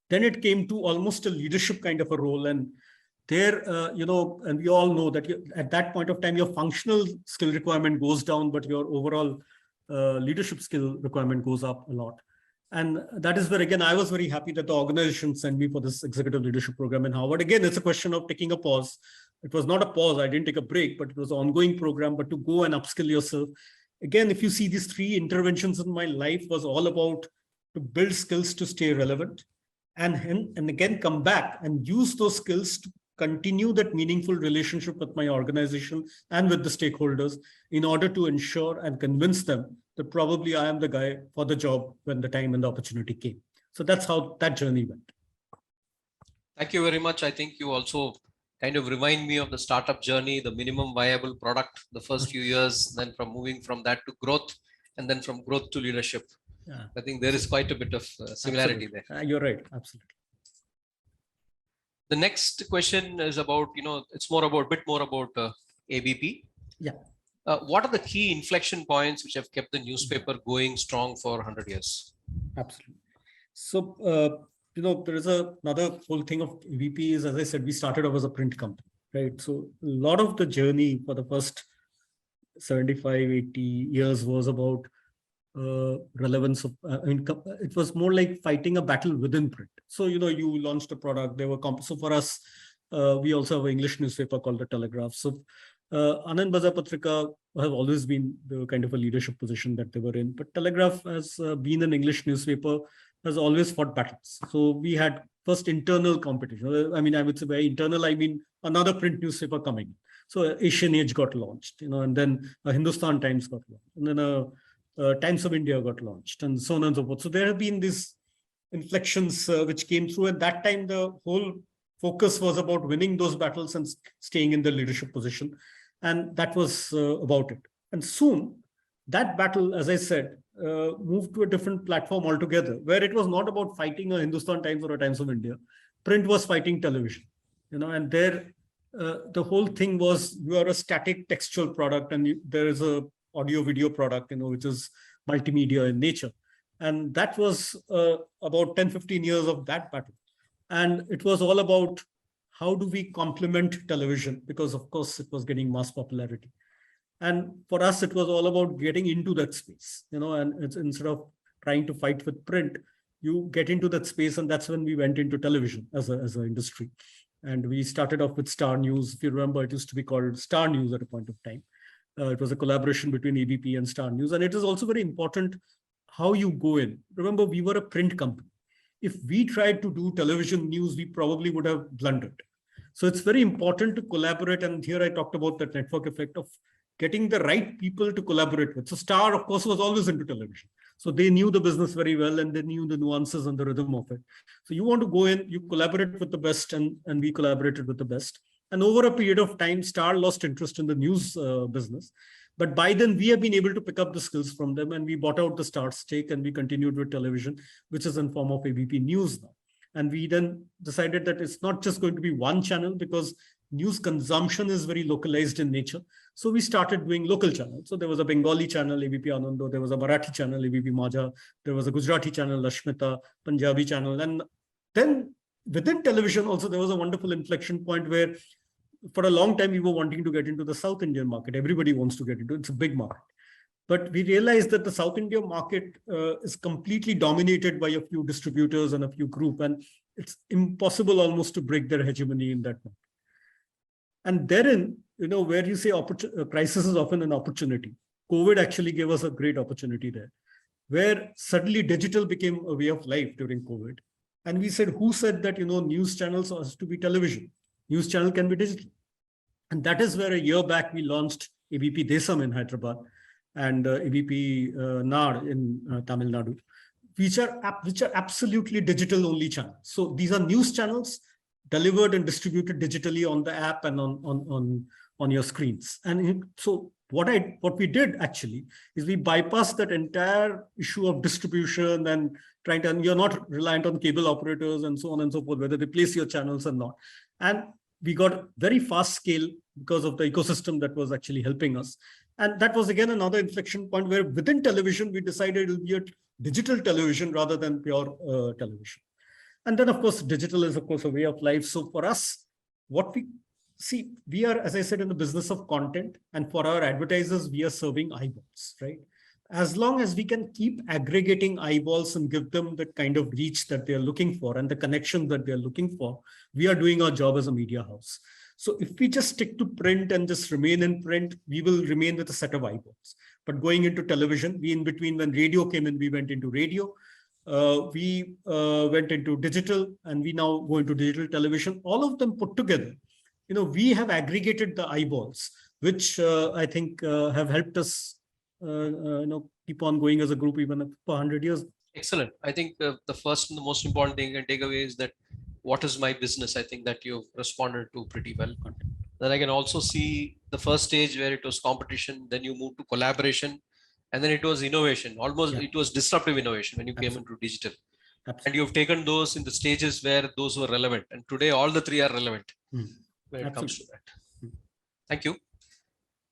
then it came to almost a leadership kind of a role. And there, and we all know that at that point of time, your functional skill requirement goes down, but your overall leadership skill requirement goes up a lot. And that is where, again, I was very happy that the organization sent me for this executive leadership program in Harvard. Again, it's a question of taking a pause. It was not a pause. I didn't take a break, but it was an ongoing program. But to go and upskill yourself. Again, if you see these 3 interventions in my life was all about to build skills to stay relevant and again, come back and use those skills to continue that meaningful relationship with my organization and with the stakeholders in order to ensure and convince them that probably I am the guy for the job when the time and the opportunity came. So that's how that journey went. Thank you very much. I think you also kind of remind me of the startup journey, the minimum viable product, the first few years, then from moving from that to growth, and then from growth to leadership. Yeah. I think there is quite a bit of similarity Absolutely. there. You're right. Absolutely. The next question is about, it's a bit more about ABP. Yeah. What are the key inflection points which have kept the newspaper going strong for 100 years? Absolutely. So, there is another whole thing of ABP is, as I said, we started off as a print company, right? So a lot of the journey for the first 75, 80 years was about relevance of, it was more like fighting a battle within print. So, you launched a product, there were so for us, we also have an English newspaper called The Telegraph. So Anand Bazar Patrika have always been the kind of a leadership position that they were in, but Telegraph has been an English newspaper, has always fought battles. So we had first internal competition. I mean, I would say by internal, I mean another print newspaper coming. So Asian Age got launched, and then Hindustan Times got launched, and then Times of India got launched, and so on and so forth. So there have been these inflections which came through. At that time, the whole focus was about winning those battles and staying in the leadership position. And that was about it. And soon, that battle, as I said, moved to a different platform altogether, where it was not about fighting a Hindustan Times or a Times of India. Print was fighting television, and there, the whole thing was, you are a static textual product, and there is a audio video product, which is multimedia in nature. And that was about 10, 15 years of that battle. And it was all about how do we complement television, because of course it was getting mass popularity. And for us, it was all about getting into that space, and it's, instead of trying to fight with print, you get into that space. And that's when we went into television as an industry. And we started off with Star News. If you remember, it used to be called Star News at a point of time. It was a collaboration between ABP and Star News. And it is also very important how you go in. Remember, we were a print company. If we tried to do television news, we probably would have blundered. So it's very important to collaborate. And here I talked about that network effect of getting the right people to collaborate with. So Star, of course, was always into television. So they knew the business very well, and they knew the nuances and the rhythm of it. So you want to go in, you collaborate with the best, and we collaborated with the best. And over a period of time, Star lost interest in the news business. But by then, we have been able to pick up the skills from them, and we bought out the Star stake, and we continued with television, which is in form of ABP News now. And we then decided that it's not just going to be one channel, because news consumption is very localized in nature. So we started doing local channels. So there was a Bengali channel, ABP Anando. There was a Marathi channel, ABP Maja. There was a Gujarati channel, Lashmita, Punjabi channel. And then within television also, there was a wonderful inflection point where for a long time, we were wanting to get into the South Indian market. Everybody wants to get into it. It's a big market. But we realized that the South India market is completely dominated by a few distributors and a few group, and it's impossible almost to break their hegemony in that market. And therein, where you say crisis is often an opportunity. COVID actually gave us a great opportunity there, where suddenly digital became a way of life during COVID. And we said, who said that, news channels has to be television? News channel can be digital. And that is where a year back, we launched ABP Desam in Hyderabad and ABP NAR in Tamil Nadu, which are absolutely digital only channels. So these are news channels delivered and distributed digitally on the app and on your screens. And so what we did actually is we bypassed that entire issue of distribution and you're not reliant on cable operators and so on and so forth, whether they place your channels or not. And we got very fast scale because of the ecosystem that was actually helping us. And that was again another inflection point where within television, we decided it will be a digital television rather than pure television. And then, of course, digital is, of course, a way of life. So for us, what we see, we are, as I said, in the business of content. And for our advertisers, we are serving eyeballs, right? As long as we can keep aggregating eyeballs and give them the kind of reach that they're looking for and the connections that they're looking for, we are doing our job as a media house. So if we just stick to print and just remain in print, we will remain with a set of eyeballs. But going into television, we in between, when radio came in, we went into radio. We went into digital, and we now go into digital television. All of them put together, we have aggregated the eyeballs, which I think have helped us, keep on going as a group even for 100 years. Excellent. I think the first and the most important thing I take away is that what is my business? I think that you've responded to pretty well. Then I can also see the first stage where it was competition, then you moved to collaboration, and then it was innovation. Almost it was disruptive innovation when you came into digital. Absolutely. And you've taken those in the stages where those were relevant. And today all the three are relevant when it comes to that. Thank you.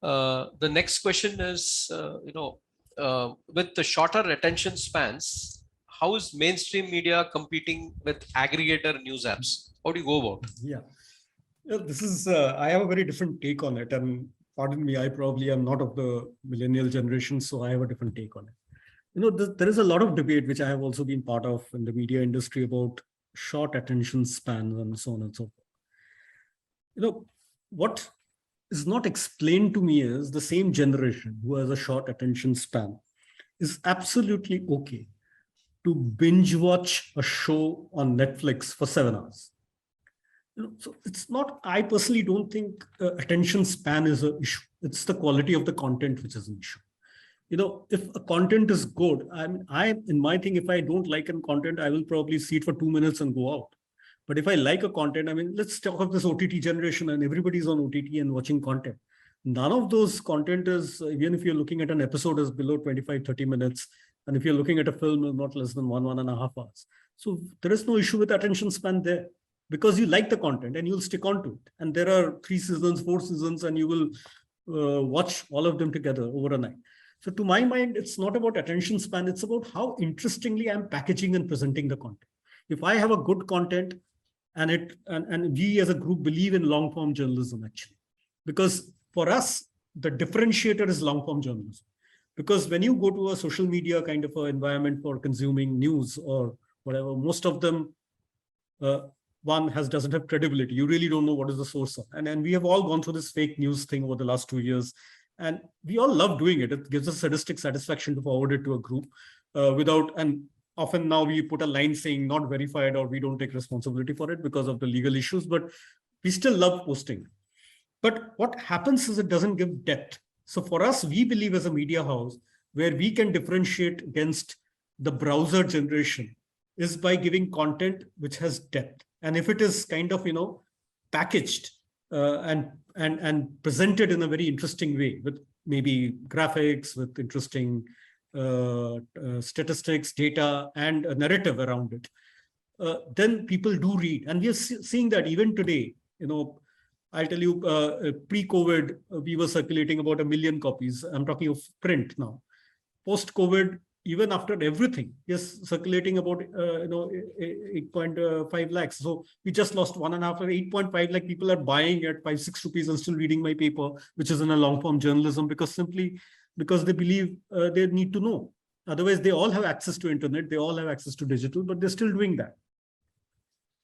The next question is, with the shorter attention spans, how is mainstream media competing with aggregator news apps? How do you go about it? Yeah, this is, I have a very different take on it. And pardon me, I probably am not of the millennial generation, so I have a different take on it. There is a lot of debate, which I have also been part of in the media industry, about short attention spans and so on and so forth. What is not explained to me is the same generation who has a short attention span is absolutely okay to binge watch a show on Netflix for 7 hours. So it's not, I personally don't think attention span is an issue. It's the quality of the content which is an issue. If a content is good, in my thing, if I don't like a content, I will probably see it for 2 minutes and go out. But if I like a content, let's talk of this OTT generation, and everybody's on OTT and watching content. None of those content is, even if you're looking at an episode, is below 25-30 minutes. And if you're looking at a film, not less than 1.5 hours. So there is no issue with attention span there, because you like the content and you'll stick on to it. And there are 3 seasons, 4 seasons, and you will watch all of them together over a night. So to my mind, it's not about attention span. It's about how interestingly I'm packaging and presenting the content. If I have a good content, and we as a group believe in long form journalism, actually, because for us, the differentiator is long form journalism. Because when you go to a social media kind of an environment for consuming news or whatever, most of them, doesn't have credibility. You really don't know what is the source of. And we have all gone through this fake news thing over the last 2 years. And we all love doing it. It gives us sadistic satisfaction to forward it to a group and often now we put a line saying not verified, or we don't take responsibility for it because of the legal issues, but we still love posting. But what happens is it doesn't give depth. So for us, we believe as a media house, where we can differentiate against the browser generation is by giving content which has depth. And if it is kind of, packaged and presented in a very interesting way with maybe graphics, with interesting statistics, data, and a narrative around it, then people do read. And we are seeing that even today. I'll tell you, pre-COVID, we were circulating about 1 million copies. I'm talking of print now. Post-COVID, even after everything, yes, circulating about 8.5 lakhs. So we just lost 1.5 or 8.5 lakh people are buying at 5-6 rupees and still reading my paper, which is in a long form journalism, because they believe they need to know. Otherwise, they all have access to internet, they all have access to digital, but they're still doing that.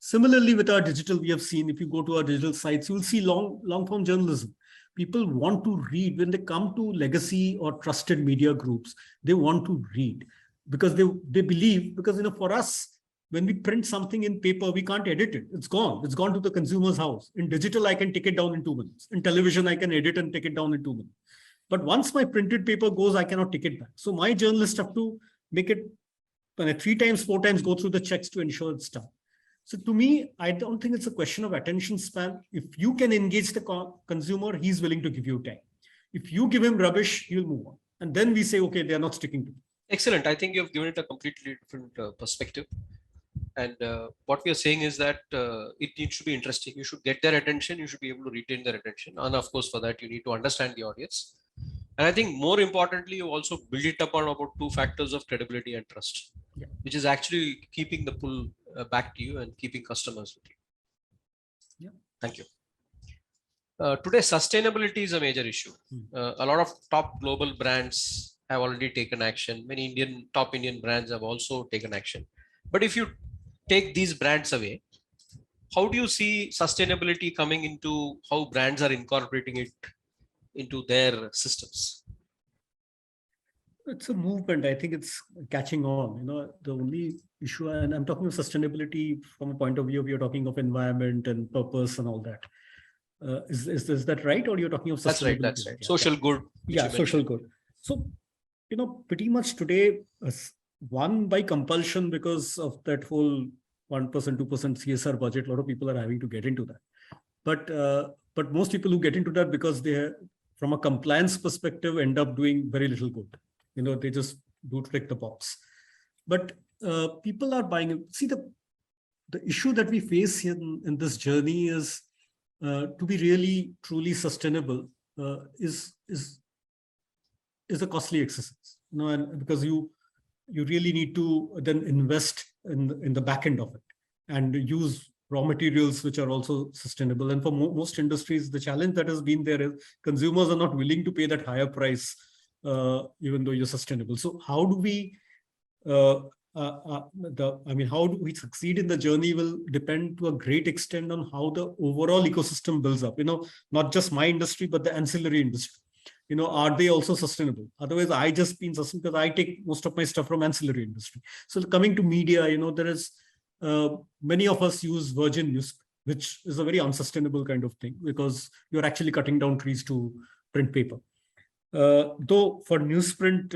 Similarly, with our digital, we have seen, if you go to our digital sites, you will see long form journalism. People want to read. When they come to legacy or trusted media groups, they want to read because they believe, because for us, when we print something in paper, we can't edit it. It's gone. It's gone to the consumer's house. In digital, I can take it down in 2 minutes. In television, I can edit and take it down in 2 minutes. But once my printed paper goes, I cannot take it back. So my journalists have to make it 3 times, 4 times, go through the checks to ensure it's done. So to me, I don't think it's a question of attention span. If you can engage the consumer, he's willing to give you time. If you give him rubbish, he'll move on. And then we say, okay, they're not sticking to it. Excellent. I think you've given it a completely different perspective. And what we are saying is that it needs to be interesting. You should get their attention. You should be able to retain their attention. And of course, for that, you need to understand the audience. And I think more importantly, you also build it upon about 2 factors of credibility and trust, which is actually keeping the pull back to you and keeping customers with you. Yeah. Thank you. Today, sustainability is a major issue. A lot of top global brands have already taken action. Many top Indian brands have also taken action. But if you take these brands away, how do you see sustainability coming into how brands are incorporating it into their systems? It's a movement. I think it's catching on. The only issue, and I'm talking of sustainability from a point of view, you're talking of environment and purpose and all that. Is that right? Or you're talking of sustainability? That's right. Social good. Yeah, social good. So, pretty much today, one by compulsion, because of that whole 1%, 2% CSR budget, a lot of people are having to get into that. But most people who get into that because they, from a compliance perspective, end up doing very little good. They just do tick the box. But people are buying it. See, the issue that we face here in this journey is to be really truly sustainable is a costly exercise. And because you really need to then invest in the back end of it and use raw materials which are also sustainable. And for most industries, the challenge that has been there is consumers are not willing to pay that higher price, even though you're sustainable. So how do we, how do we succeed in the journey will depend to a great extent on how the overall ecosystem builds up. Not just my industry, but the ancillary industry. Are they also sustainable? Otherwise, I just been sustainable because I take most of my stuff from ancillary industry. So coming to media, there is many of us use virgin newsprint, which is a very unsustainable kind of thing because you're actually cutting down trees to print paper. Though for newsprint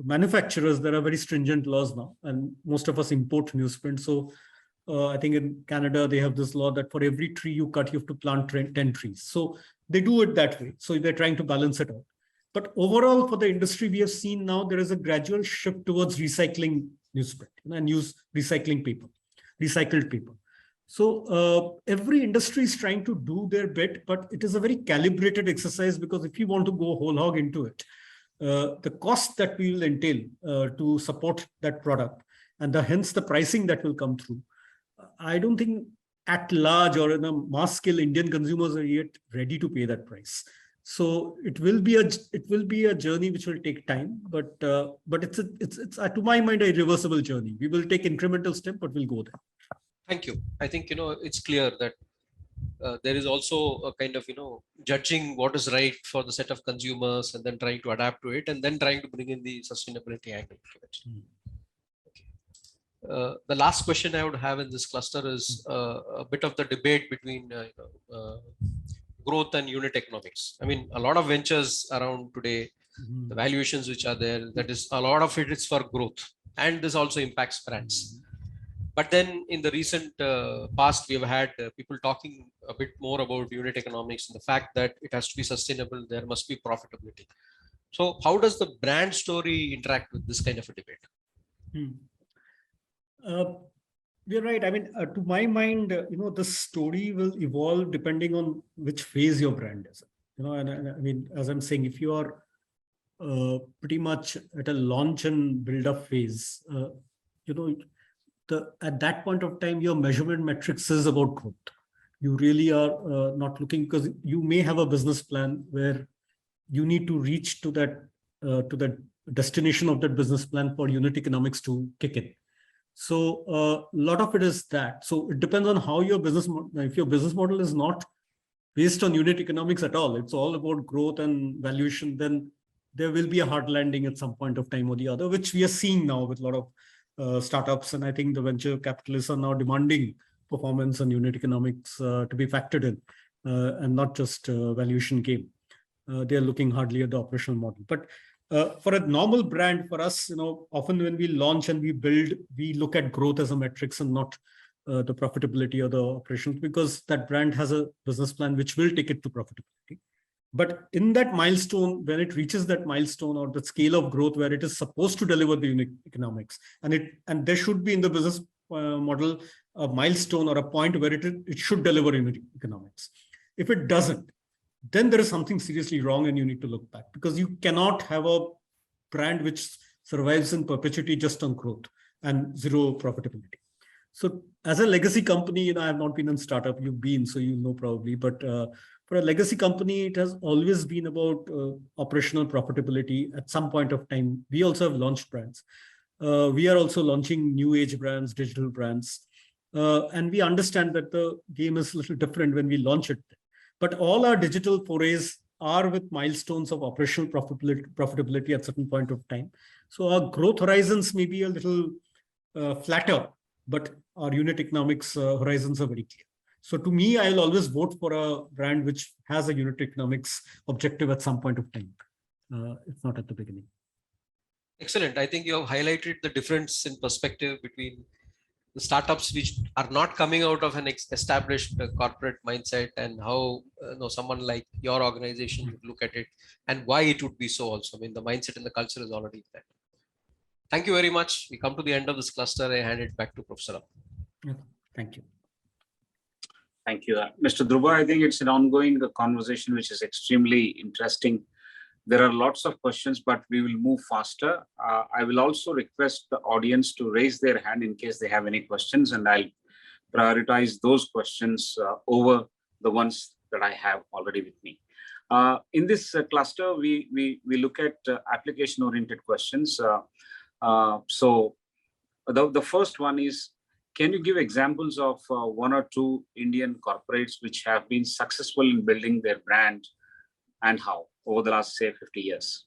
manufacturers, there are very stringent laws now, and most of us import newsprint. So I think in Canada, they have this law that for every tree you cut, you have to plant 10 trees. So they do it that way. So they're trying to balance it out. But overall, for the industry, we have seen now there is a gradual shift towards recycling newsprint and use recycling paper, recycled paper. So every industry is trying to do their bit, but it is a very calibrated exercise because if you want to go whole hog into it, the cost that we will entail to support that product and hence the pricing that will come through, I don't think at large or in a mass scale, Indian consumers are yet ready to pay that price. So it will be a journey which will take time, but it's to my mind a irreversible journey. We will take incremental step, but we'll go there. Thank you. I think it's clear that there is also a kind of judging what is right for the set of consumers and then trying to adapt to it and then trying to bring in the sustainability angle to it. Okay. The last question I would have in this cluster is a bit of the debate between growth and unit economics. I mean, a lot of ventures around today, the valuations which are there, that is a lot of it is for growth, and this also impacts brands. But then in the recent past, we have had people talking a bit more about unit economics and the fact that it has to be sustainable, there must be profitability. So how does the brand story interact with this kind of a debate? You're right. I mean, to my mind, the story will evolve depending on which phase your brand is. And I mean, as I'm saying, if you are pretty much at a launch and build up phase, at that point of time, your measurement metrics is about growth. You really are not looking, because you may have a business plan where you need to reach to that destination of that business plan for unit economics to kick in. So a lot of it is that. So it depends on how your business, if your business model is not based on unit economics at all, it's all about growth and valuation, then there will be a hard landing at some point of time or the other, which we are seeing now with a lot of startups. And I think the venture capitalists are now demanding performance and unit economics to be factored in, and not just valuation game. They're looking hardly at the operational model. But for a normal brand, for us, often when we launch and we build, we look at growth as a metrics and not the profitability or the operations, because that brand has a business plan which will take it to profitability. But in that milestone, when it reaches that milestone or the scale of growth where it is supposed to deliver the unit economics, and there should be in the business model a milestone or a point where it should deliver unit economics. If it doesn't, then there is something seriously wrong and you need to look back, because you cannot have a brand which survives in perpetuity just on growth and zero profitability. So as a legacy company, I have not been in startup, you've been, so you know probably, but for a legacy company, it has always been about operational profitability. At some point of time, we also have launched brands. We are also launching new age brands, digital brands. And we understand that the game is a little different when we launch it. But all our digital forays are with milestones of operational profitability at certain point of time. So our growth horizons may be a little flatter, but our unit economics horizons are very clear. So to me, I'll always vote for a brand which has a unit economics objective at some point of time, if not at the beginning. Excellent. I think you have highlighted the difference in perspective between the startups which are not coming out of an established corporate mindset, and how someone like your organization would look at it, and why it would be so also. I mean, the mindset and the culture is already there. Thank you very much. We come to the end of this cluster. I hand it back to Professor Rao. Yeah, thank you. Thank you. Mr. Durba, I think it's an ongoing conversation which is extremely interesting. There are lots of questions, but we will move faster. I will also request the audience to raise their hand in case they have any questions, and I'll prioritize those questions over the ones that I have already with me. In this cluster, we look at application-oriented questions. So the first one is, can you give examples of one or two Indian corporates which have been successful in building their brand, and how, over the last, say, 50 years?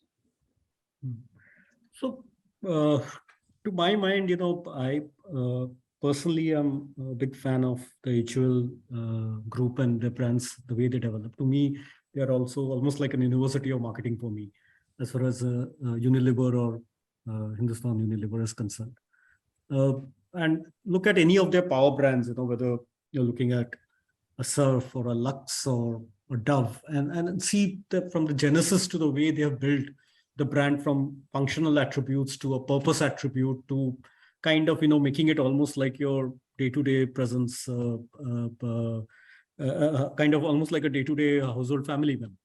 So, to my mind, I personally am a big fan of the HUL group and the brands, the way they develop. To me, they are also almost like an university of marketing for me, as far as Unilever or Hindustan Unilever is concerned. And look at any of their power brands, whether you're looking at a Surf or a Lux or a Dove, and see that from the genesis to the way they have built the brand, from functional attributes to a purpose attribute to kind of, making it almost like your day-to-day presence, kind of almost like a day-to-day household family member.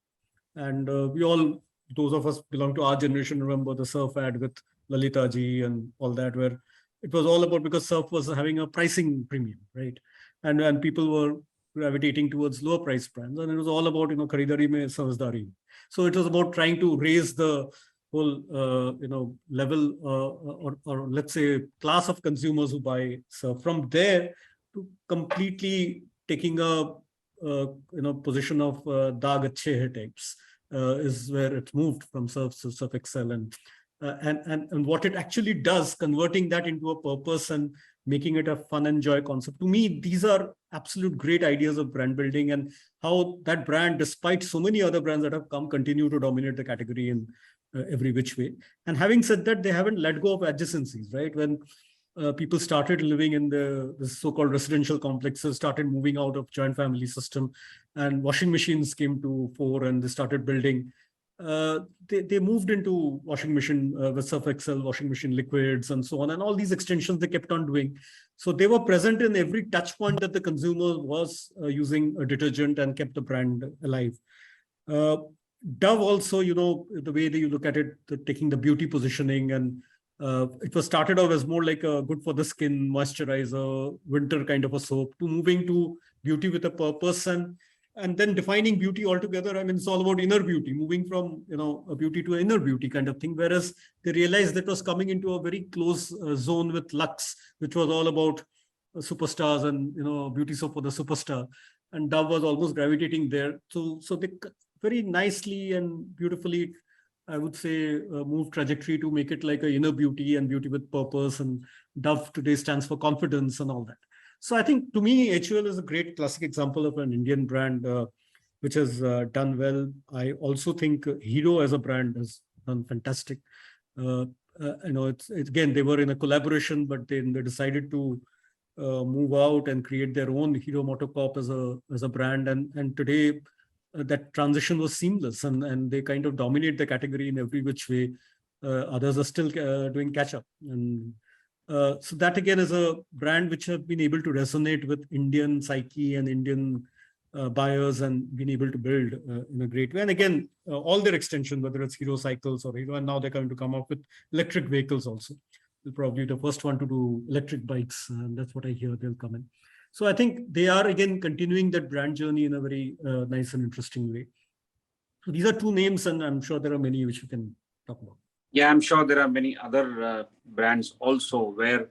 And we all, those of us belong to our generation, remember the Surf ad with Lalita ji and all that, where it was all about, because Surf was having a pricing premium, right? And people were gravitating towards lower price brands, and it was all about, kharidari mein samajhdari. So it was about trying to raise the whole, level or let's say class of consumers who buy Surf. From there to completely taking a position of Daag Achhe Hai types is where it moved from Surf to Surf Excel, and what it actually does, converting that into a purpose and making it a fun and joy concept. To me, these are absolute great ideas of brand building, and how that brand, despite so many other brands that have come, continue to dominate the category in every which way. And having said that, they haven't let go of adjacencies, right? When people started living in the so-called residential complexes, started moving out of joint family system, and washing machines came to fore, and they started building. They moved into washing machine with Surf Excel, washing machine liquids, and so on, and all these extensions they kept on doing. So they were present in every touch point that the consumer was using a detergent, and kept the brand alive. Dove also, the way that you look at it, taking the beauty positioning, and it was started off as more like a good for the skin moisturizer, winter kind of a soap, to moving to beauty with a purpose, and then defining beauty altogether. I mean, it's all about inner beauty, moving from, a beauty to inner beauty kind of thing. Whereas they realized that was coming into a very close zone with Lux, which was all about superstars and, beauty soap for the superstar. And Dove was almost gravitating there. So they very nicely and beautifully, I would say, move trajectory to make it like a inner beauty and beauty with purpose. And Dove today stands for confidence and all that. So I think, to me, HUL is a great classic example of an Indian brand which has done well. I also think Hero as a brand has done fantastic. It's again, they were in a collaboration, but then they decided to move out and create their own Hero Motocorp as a brand. And today, that transition was seamless, and they kind of dominate the category in every which way. Others are still doing catch up. And so that again is a brand which have been able to resonate with Indian psyche and Indian buyers, and been able to build in a great way. And again, all their extension, whether it's Hero Cycles or Hero, and now they're going to come up with electric vehicles also. They'll probably be the first one to do electric bikes, and that's what I hear they'll come in. So I think they are again continuing that brand journey in a very nice and interesting way. So these are two names, and I'm sure there are many which we can talk about. Yeah, I'm sure there are many other brands also where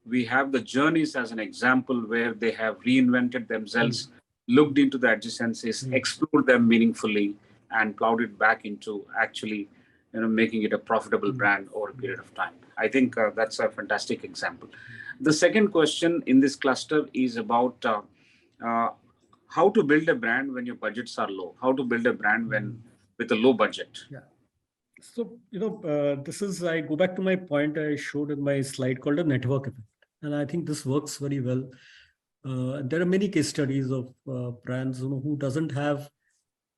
we have the journeys as an example, where they have reinvented themselves, looked into the adjacencies, explored them meaningfully, and plowed it back into actually, making it a profitable brand over a period of time. I think that's a fantastic example. The second question in this cluster is about how to build a brand when your budgets are low. How to build a brand with a low budget. Yeah. So, this is, I go back to my point I showed in my slide called a network effect. And I think this works very well. There are many case studies of brands who doesn't have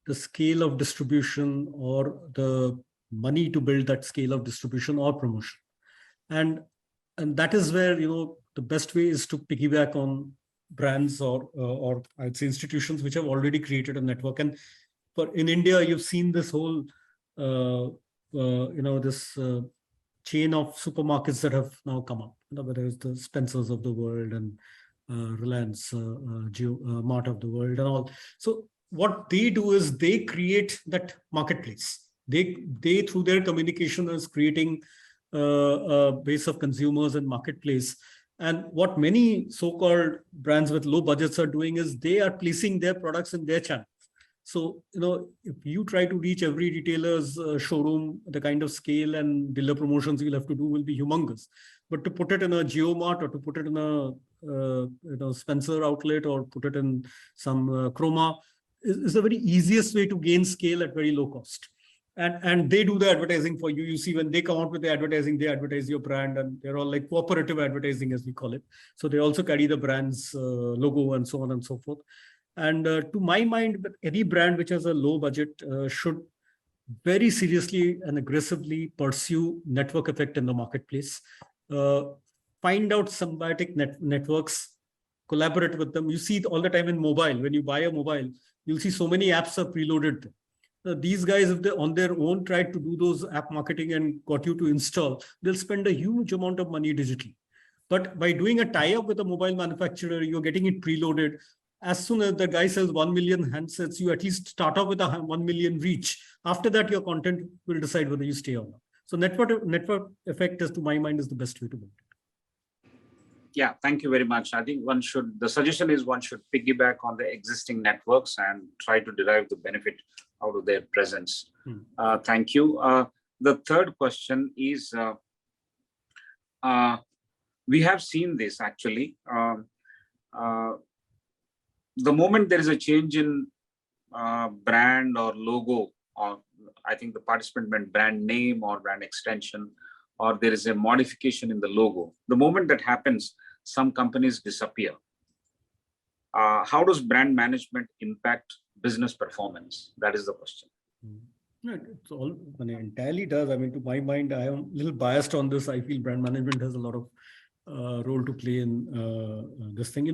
the scale of distribution or the money to build that scale of distribution or promotion. And that is where, the best way is to piggyback on brands or I'd say institutions which have already created a network. And in India, you've seen this whole, this chain of supermarkets that have now come up, whether it's the Spencers of the world and Reliance Mart of the world and all. So what they do is they create that marketplace. They through their communication is creating a base of consumers and marketplace. And what many so-called brands with low budgets are doing is they are placing their products in their channels. So, if you try to reach every retailer's showroom, the kind of scale and dealer promotions you'll have to do will be humongous. But to put it in a GeoMart or to put it in a Spencer outlet or put it in some Chroma is the very easiest way to gain scale at very low cost. And they do the advertising for you. You see, when they come out with the advertising, they advertise your brand, and they're all like cooperative advertising, as we call it. So they also carry the brand's logo and so on and so forth. And to my mind, any brand which has a low budget should very seriously and aggressively pursue network effect in the marketplace. Find out symbiotic networks, collaborate with them. You see it all the time in mobile. When you buy a mobile, you'll see so many apps are preloaded. These guys, if they on their own tried to do those app marketing and got you to install, they'll spend a huge amount of money digitally. But by doing a tie-up with a mobile manufacturer, you're getting it preloaded. As soon as the guy sells 1 million handsets, you at least start off with a 1 million reach. After that, your content will decide whether you stay or not. So network effect, as to my mind, is the best way to build it. Yeah, thank you very much. I think the suggestion is one should piggyback on the existing networks and try to derive the benefit out of their presence. Thank you. The third question is, we have seen this actually. The moment there is a change in brand or logo, or I think the participant meant brand name or brand extension, or there is a modification in the logo, the moment that happens, some companies disappear. How does brand management impact business performance? That is the question. It's all, it entirely does. I mean, to my mind, I am a little biased on this. I feel brand management has a lot of role to play in this thing.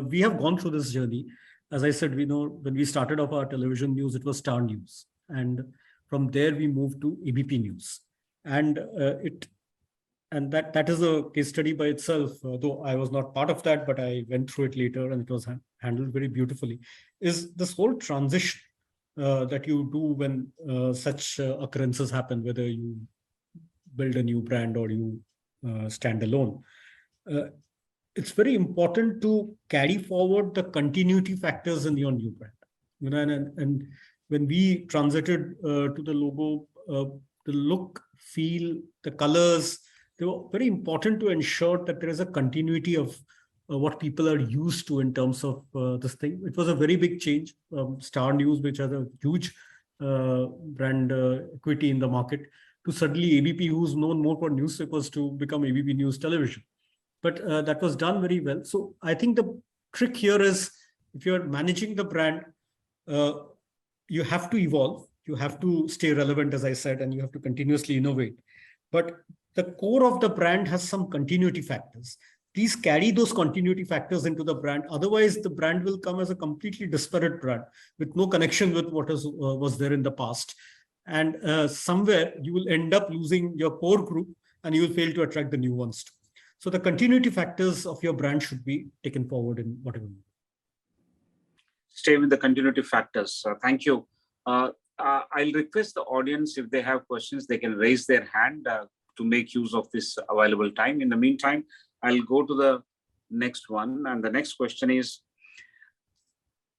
We have gone through this journey. As I said, when we started off our television news, it was Star News. And from there, we moved to ABP News. And that is a case study by itself, though I was not part of that, but I went through it later and it was handled very beautifully, is this whole transition that you do when such occurrences happen, whether you build a new brand or you stand alone. It's very important to carry forward the continuity factors in your new brand. You know, and when we transited to the logo, the look, feel, the colors, they were very important to ensure that there is a continuity of what people are used to in terms of this thing. It was a very big change. Star News, which has a huge brand equity in the market, to suddenly ABP, who's known more for newspapers, to become ABP News Television. But that was done very well. So I think the trick here is, if you're managing the brand, you have to evolve, you have to stay relevant, as I said, and you have to continuously innovate. But the core of the brand has some continuity factors. Please carry those continuity factors into the brand. Otherwise, the brand will come as a completely disparate brand with no connection with what was there in the past. And somewhere you will end up losing your core group and you will fail to attract the new ones too. So the continuity factors of your brand should be taken forward in whatever. Stay with the continuity factors. Thank you. I'll request the audience, if they have questions, they can raise their hand to make use of this available time. In the meantime, I'll go to the next one. And the next question is,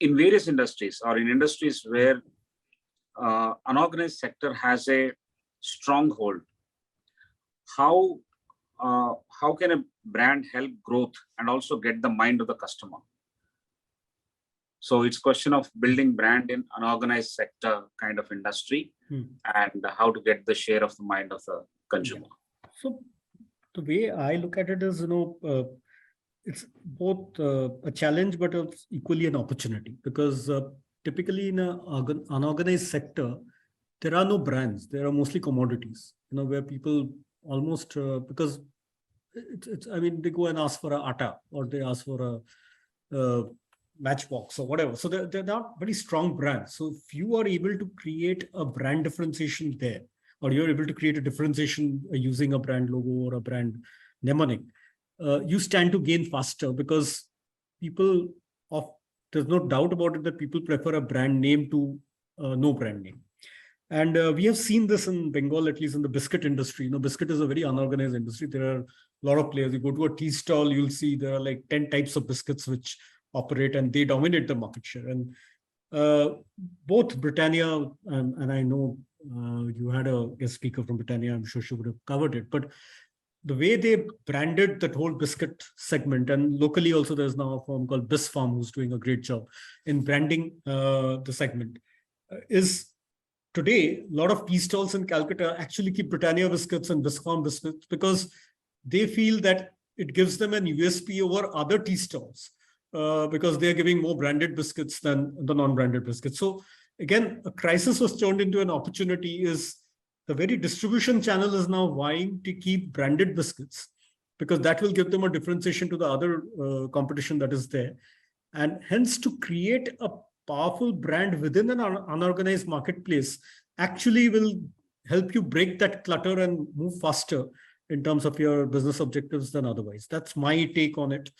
in various industries or in industries where unorganized sector has a stronghold, how can a brand help growth and also get the mind of the customer? So it's question of building brand in unorganized sector kind of industry and how to get the share of the mind of the consumer. Yeah. So the way I look at it is, it's both a challenge, but it's equally an opportunity, because typically in an unorganized sector, there are no brands. There are mostly commodities, where people almost, because they go and ask for a atta, or they ask for a matchbox or whatever. So they're not very strong brands. So if you are able to create a brand differentiation there, or you're able to create a differentiation using a brand logo or a brand mnemonic, you stand to gain faster, because there's no doubt about it that people prefer a brand name to no brand name. And we have seen this in Bengal, at least in the biscuit industry. Biscuit is a very unorganized industry. There are a lot of players. You go to a tea stall, you'll see there are like 10 types of biscuits which operate, and they dominate the market share. And both Britannia, and I know you had a guest speaker from Britannia, I'm sure she would have covered it, but the way they branded that whole biscuit segment, and locally also there's now a firm called Bisfarm who's doing a great job in branding the segment, is today a lot of tea stalls in Calcutta actually keep Britannia biscuits and Bisfarm biscuits, because they feel that it gives them an USP over other tea stalls, because they're giving more branded biscuits than the non-branded biscuits. So again, a crisis was turned into an opportunity. Is the very distribution channel is now vying to keep branded biscuits, because that will give them a differentiation to the other competition that is there. And hence, to create a powerful brand within an unorganized marketplace actually will help you break that clutter and move faster in terms of your business objectives than otherwise. That's my take on it.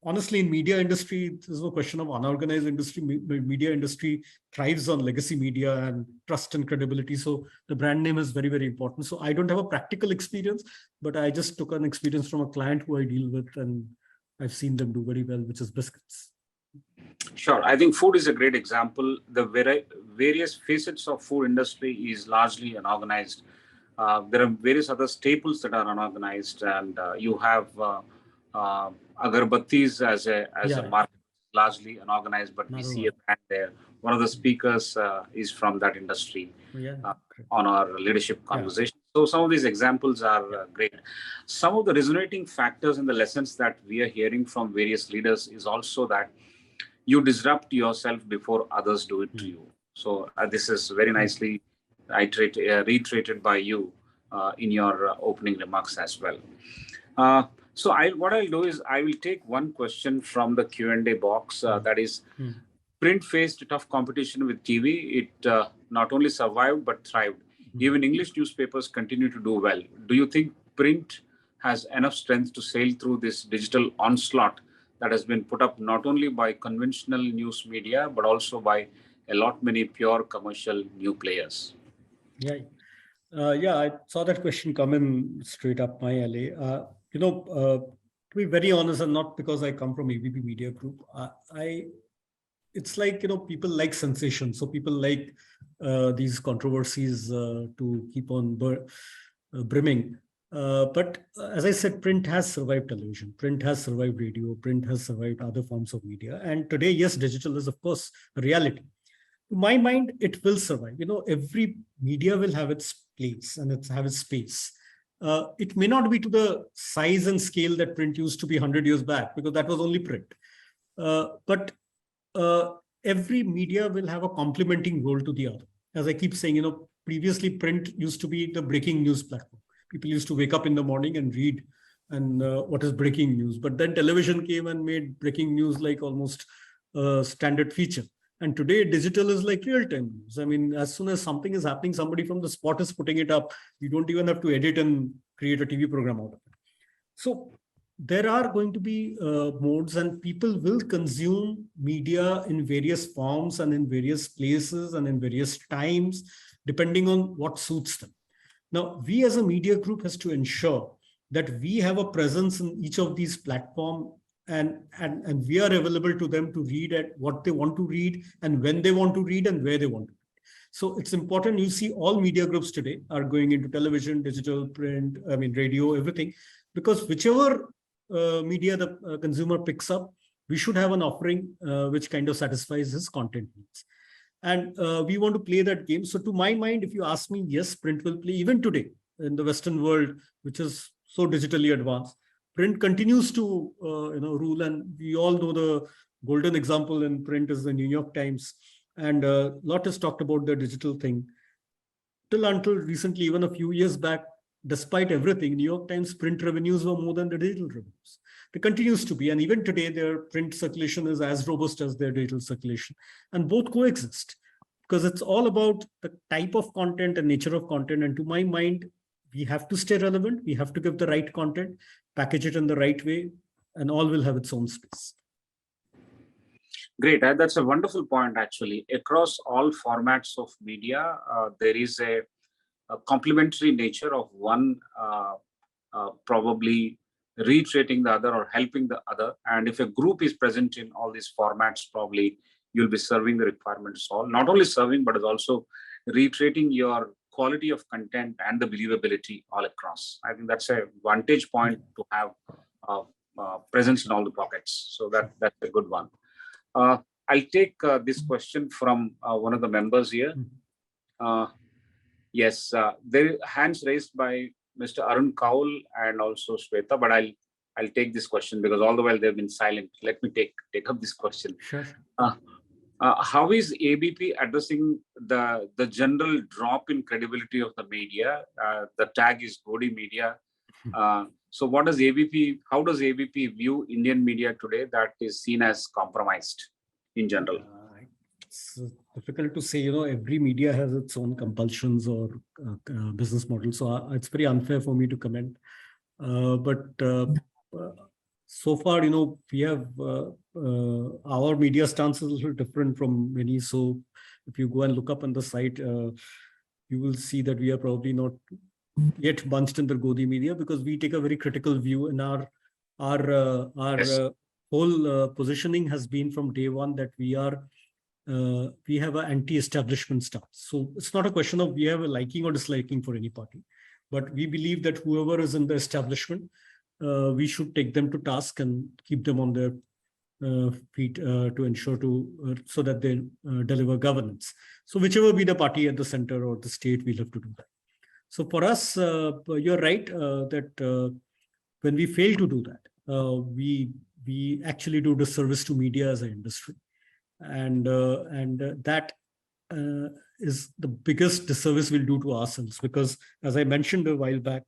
Honestly, in media industry, there's no question of unorganized industry. Media industry thrives on legacy media and trust and credibility. So the brand name is very, very important. So I don't have a practical experience, but I just took an experience from a client who I deal with, and I've seen them do very well, which is biscuits. Sure. I think food is a great example. The various facets of food industry is largely unorganized. There are various other staples that are unorganized, and you have agarbattis as a market, largely unorganized, but we see a brand there. One of the speakers is from that industry on our leadership conversation. So some of these examples are great. Some of the resonating factors and the lessons that we are hearing from various leaders is also that you disrupt yourself before others do it to you. So this is very nicely reiterated by you in your opening remarks as well. So what I'll do is I will take one question from the Q&A box that is, print faced tough competition with TV. It not only survived but thrived. Even English newspapers continue to do well. Do you think print has enough strength to sail through this digital onslaught that has been put up not only by conventional news media, but also by a lot many pure commercial new players? Yeah. Yeah, I saw that question come in straight up my alley. To be very honest, and not because I come from ABP Media Group, it's like, people like sensation. So people like these controversies to keep on brimming. But as I said, print has survived television, print has survived radio, print has survived other forms of media. And today, yes, digital is, of course, a reality. To my mind, it will survive. Every media will have its place and have its space. It may not be to the size and scale that print used to be 100 years back, because that was only print. But every media will have a complementing role to the other. As I keep saying, previously print used to be the breaking news platform. People used to wake up in the morning and read and what is breaking news. But then television came and made breaking news like almost a standard feature. And today, digital is like real-time news. I mean, as soon as something is happening, somebody from the spot is putting it up. You don't even have to edit and create a TV program out of it. So there are going to be modes, and people will consume media in various forms and in various places and in various times, depending on what suits them. Now, we as a media group has to ensure that we have a presence in each of these platforms, and we are available to them to read at what they want to read and when they want to read and where they want to read. So it's important. You see all media groups today are going into television, digital, print, radio, everything, because whichever media the consumer picks up, we should have an offering which kind of satisfies his content needs. And we want to play that game. So to my mind, if you ask me, yes, print will play even today in the Western world, which is so digitally advanced. Print continues to rule, and we all know the golden example in print is the New York Times, and a lot is talked about the digital thing. Until recently, even a few years back, despite everything, New York Times print revenues were more than the digital revenues. It continues to be, and even today, their print circulation is as robust as their digital circulation, and both coexist, because it's all about the type of content and nature of content. And to my mind, we have to stay relevant. We have to give the right content, package it in the right way, and all will have its own space. Great. That's a wonderful point, actually. Across all formats of media, there is a complementary nature of one probably reiterating the other or helping the other. And if a group is present in all these formats, probably you'll be serving the requirements all, not only serving, but is also reiterating your quality of content and the believability all across. I think that's a vantage point to have presence in all the pockets. So that's a good one. I'll take this question from one of the members here. Yes, there hands raised by Mr. Arun Kaul and also Shweta, but I'll take this question because all the while they've been silent. Let me take up this question. Sure. How is ABP addressing the general drop in credibility of the media? The tag is Godi media. So how does ABP view Indian media today that is seen as compromised in general? It's difficult to say. Every media has its own compulsions or business model. So it's very unfair for me to comment. But so far, we have our media stance is a little different from many. So if you go and look up on the site, you will see that we are probably not yet bunched in the Godi media, because we take a very critical view, and our whole positioning has been from day one that we have an anti-establishment stance. So it's not a question of we have a liking or disliking for any party, but we believe that whoever is in the establishment, we should take them to task and keep them on their feet to ensure so that they deliver governance. So whichever be the party at the center or the state, we'll have to do that. So for us, you're right that when we fail to do that, we actually do disservice to media as an industry, and that is the biggest disservice we'll do to ourselves, because as I mentioned a while back,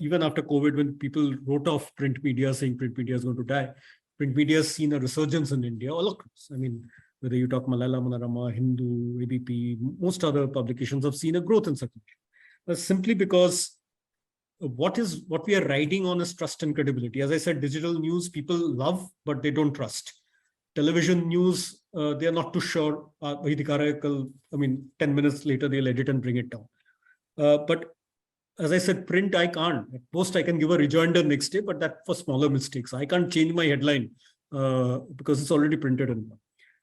even after COVID, when people wrote off print media saying print media is going to die, print media has seen a resurgence in India all across. I mean, whether you talk Malala, Manorama, Hindu, ABP, most other publications have seen a growth in circulation. That's simply because what we are riding on is trust and credibility. As I said, digital news people love, but they don't trust. Television news, they are not too sure. I mean, 10 minutes later, they'll edit and bring it down. But as I said, print, I can't. At most, I can give a rejoinder next day, but that for smaller mistakes. I can't change my headline because it's already printed in.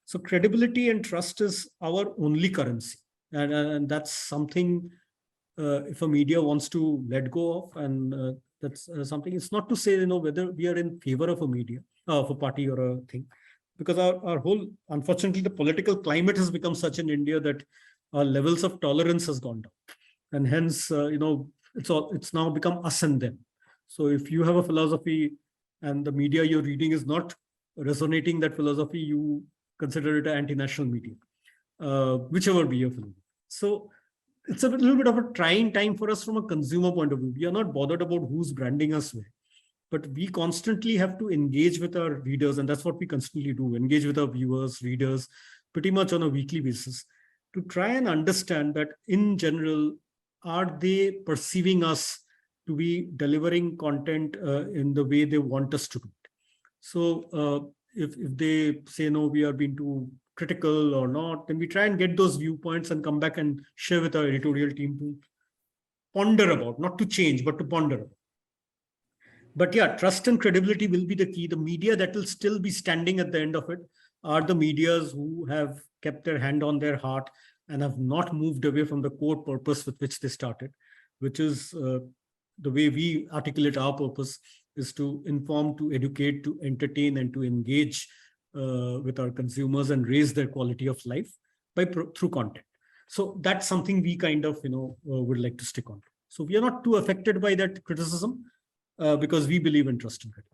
So credibility and trust is our only currency. And that's something if a media wants to let go of, and that's something. It's not to say, whether we are in favor of a media, of a party or a thing, because our whole, unfortunately, the political climate has become such in India that our levels of tolerance has gone down. And hence, it's now become us and them. So if you have a philosophy and the media you're reading is not resonating that philosophy, you consider it an anti-national media, whichever be your philosophy. So it's a little bit of a trying time for us from a consumer point of view. We are not bothered about who's branding us where, but we constantly have to engage with our readers, and that's what we constantly do, engage with our viewers, readers, pretty much on a weekly basis, to try and understand that in general, are they perceiving us to be delivering content in the way they want us to do it? So if they say, no, we are being too critical or not, then we try and get those viewpoints and come back and share with our editorial team to ponder about, not to change, but to ponder about. But yeah, trust and credibility will be the key. The media that will still be standing at the end of it are the medias who have kept their hand on their heart and have not moved away from the core purpose with which they started, which is the way we articulate our purpose is to inform, to educate, to entertain, and to engage with our consumers and raise their quality of life through content. So that's something we kind of, would like to stick on. So we are not too affected by that criticism because we believe in trust and credibility.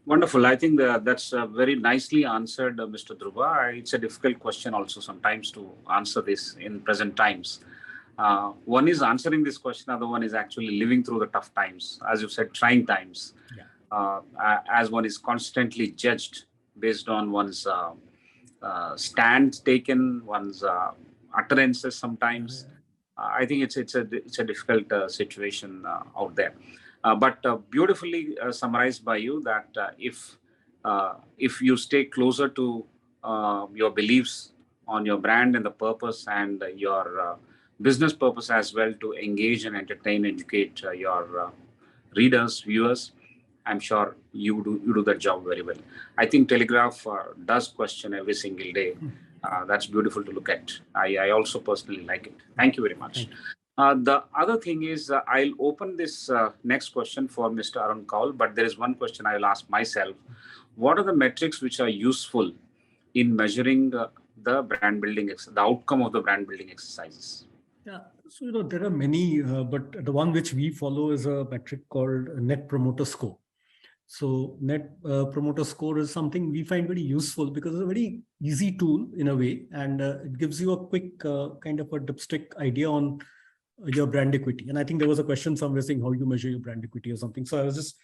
Wonderful. I think that's very nicely answered, Mr. Durba. It's a difficult question also sometimes to answer this in present times. One is answering this question, other one is actually living through the tough times, as you said, trying times, as one is constantly judged based on one's stand taken, one's utterances sometimes. I think it's a difficult situation out there. But beautifully summarized by you that if you stay closer to your beliefs on your brand and the purpose and your business purpose as well, to engage and entertain, educate your readers, viewers, I'm sure you do that job very well. I think Telegraph does question every single day. That's beautiful to look at. I also personally like it. Thank you very much. The other thing is, I'll open this next question for Mr. Arun Kaul, but there is one question I'll ask myself. What are the metrics which are useful in measuring the brand building, the outcome of the brand building exercises? Yeah, so there are many, but the one which we follow is a metric called Net Promoter Score. So Net Promoter Score is something we find very useful because it's a very easy tool in a way, and it gives you a quick kind of a dipstick idea on your brand equity. And I think there was a question somewhere saying how you measure your brand equity or something. So I was just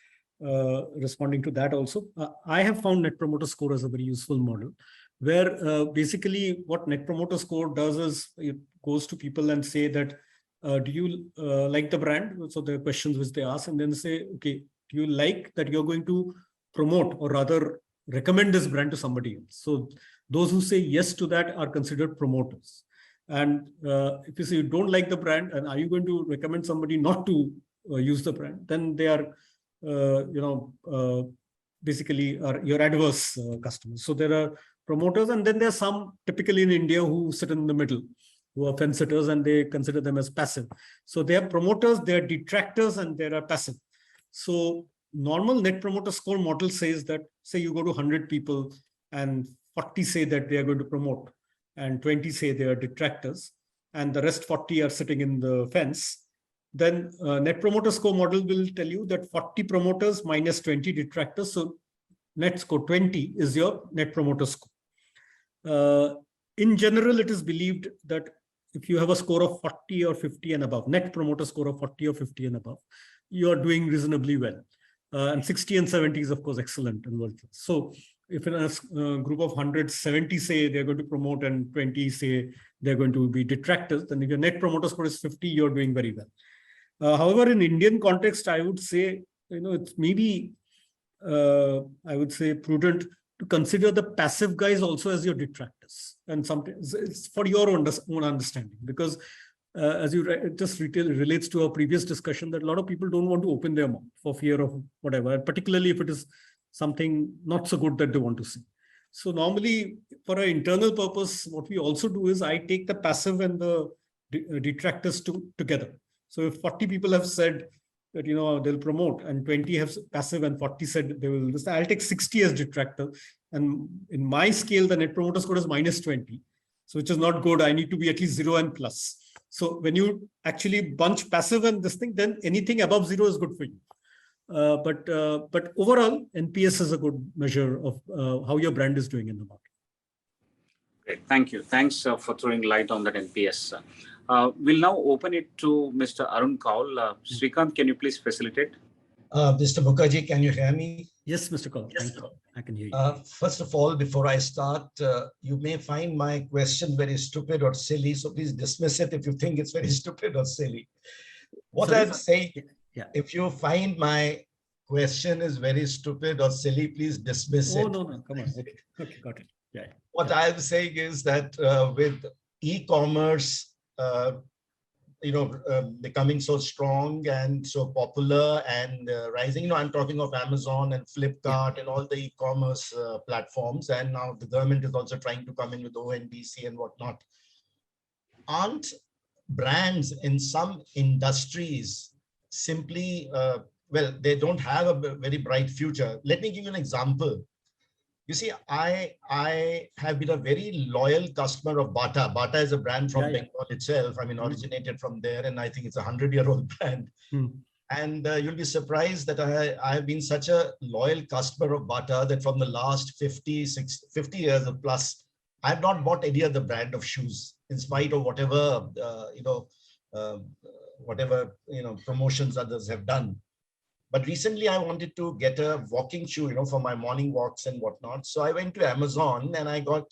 responding to that also. I have found Net Promoter Score as a very useful model, where basically what Net Promoter Score does is it goes to people and say that, do you like the brand? So there are questions which they ask, and then say, okay, do you like that you're going to promote or rather recommend this brand to somebody else? So those who say yes to that are considered promoters. And if you say you don't like the brand, and are you going to recommend somebody not to use the brand, then they are, basically are your adverse customers. So there are promoters, and then there are some typically in India who sit in the middle, who are fence sitters, and they consider them as passive. So they are promoters, they are detractors, and they are passive. So normal Net Promoter Score model says that, say you go to 100 people and 40 say that they are going to promote, and 20 say they are detractors, and the rest 40 are sitting in the fence, then Net Promoter Score model will tell you that 40 promoters minus 20 detractors. So net score 20 is your Net Promoter Score. In general, it is believed that if you have a score of 40 or 50 and above, Net Promoter Score of 40 or 50 and above, you are doing reasonably well. And 60 and 70 is, of course, excellent and world class. So if in a group of 100, 70 say they're going to promote and 20 say they're going to be detractors, then if your net promoter score is 50, you're doing very well. However, in Indian context, I would say, it's maybe, I would say, prudent to consider the passive guys also as your detractors. And sometimes it's for your own understanding, because as you it just relates to our previous discussion that a lot of people don't want to open their mouth for fear of whatever, particularly if it is something not so good that they want to see. So normally for an internal purpose, what we also do is I take the passive and the detractors together. So if 40 people have said that, they'll promote and 20 have passive and 40 said they will, I'll take 60 as detractor. And in my scale, the net promoter score is -20. So which is not good. I need to be at least 0 and plus. So when you actually bunch passive and this thing, then anything above 0 is good for you. But overall, NPS is a good measure of how your brand is doing in the market. Great, thank you. Thanks for throwing light on that NPS. We'll now open it to Mr. Arun Kaul. Srikanth, can you please facilitate? Mr. Mukherjee, can you hear me? Yes, Mr. Kaul. Thank you. I can hear you. First of all, before I start, you may find my question very stupid or silly, so please dismiss it if you think it's very stupid or silly. What I'm saying, if you find my question is very stupid or silly, please dismiss it. Oh, no, come on. Okay, got it. Yeah. What I'm saying is that with e-commerce, becoming so strong and so popular and rising, I'm talking of Amazon and Flipkart and all the e-commerce platforms. And now the government is also trying to come in with ONDC and whatnot. Aren't brands in some industries simply, they don't have a very bright future? Let me give you an example. You see, I have been a very loyal customer of Bata. Bata is a brand from Bengal itself. I mean, originated from there, and I think it's a 100-year-old brand. And you'll be surprised that I have been such a loyal customer of Bata that from the last 50 years or plus, I have not bought any other brand of shoes, in spite of whatever promotions others have done. But recently I wanted to get a walking shoe, for my morning walks and whatnot. So I went to Amazon and I got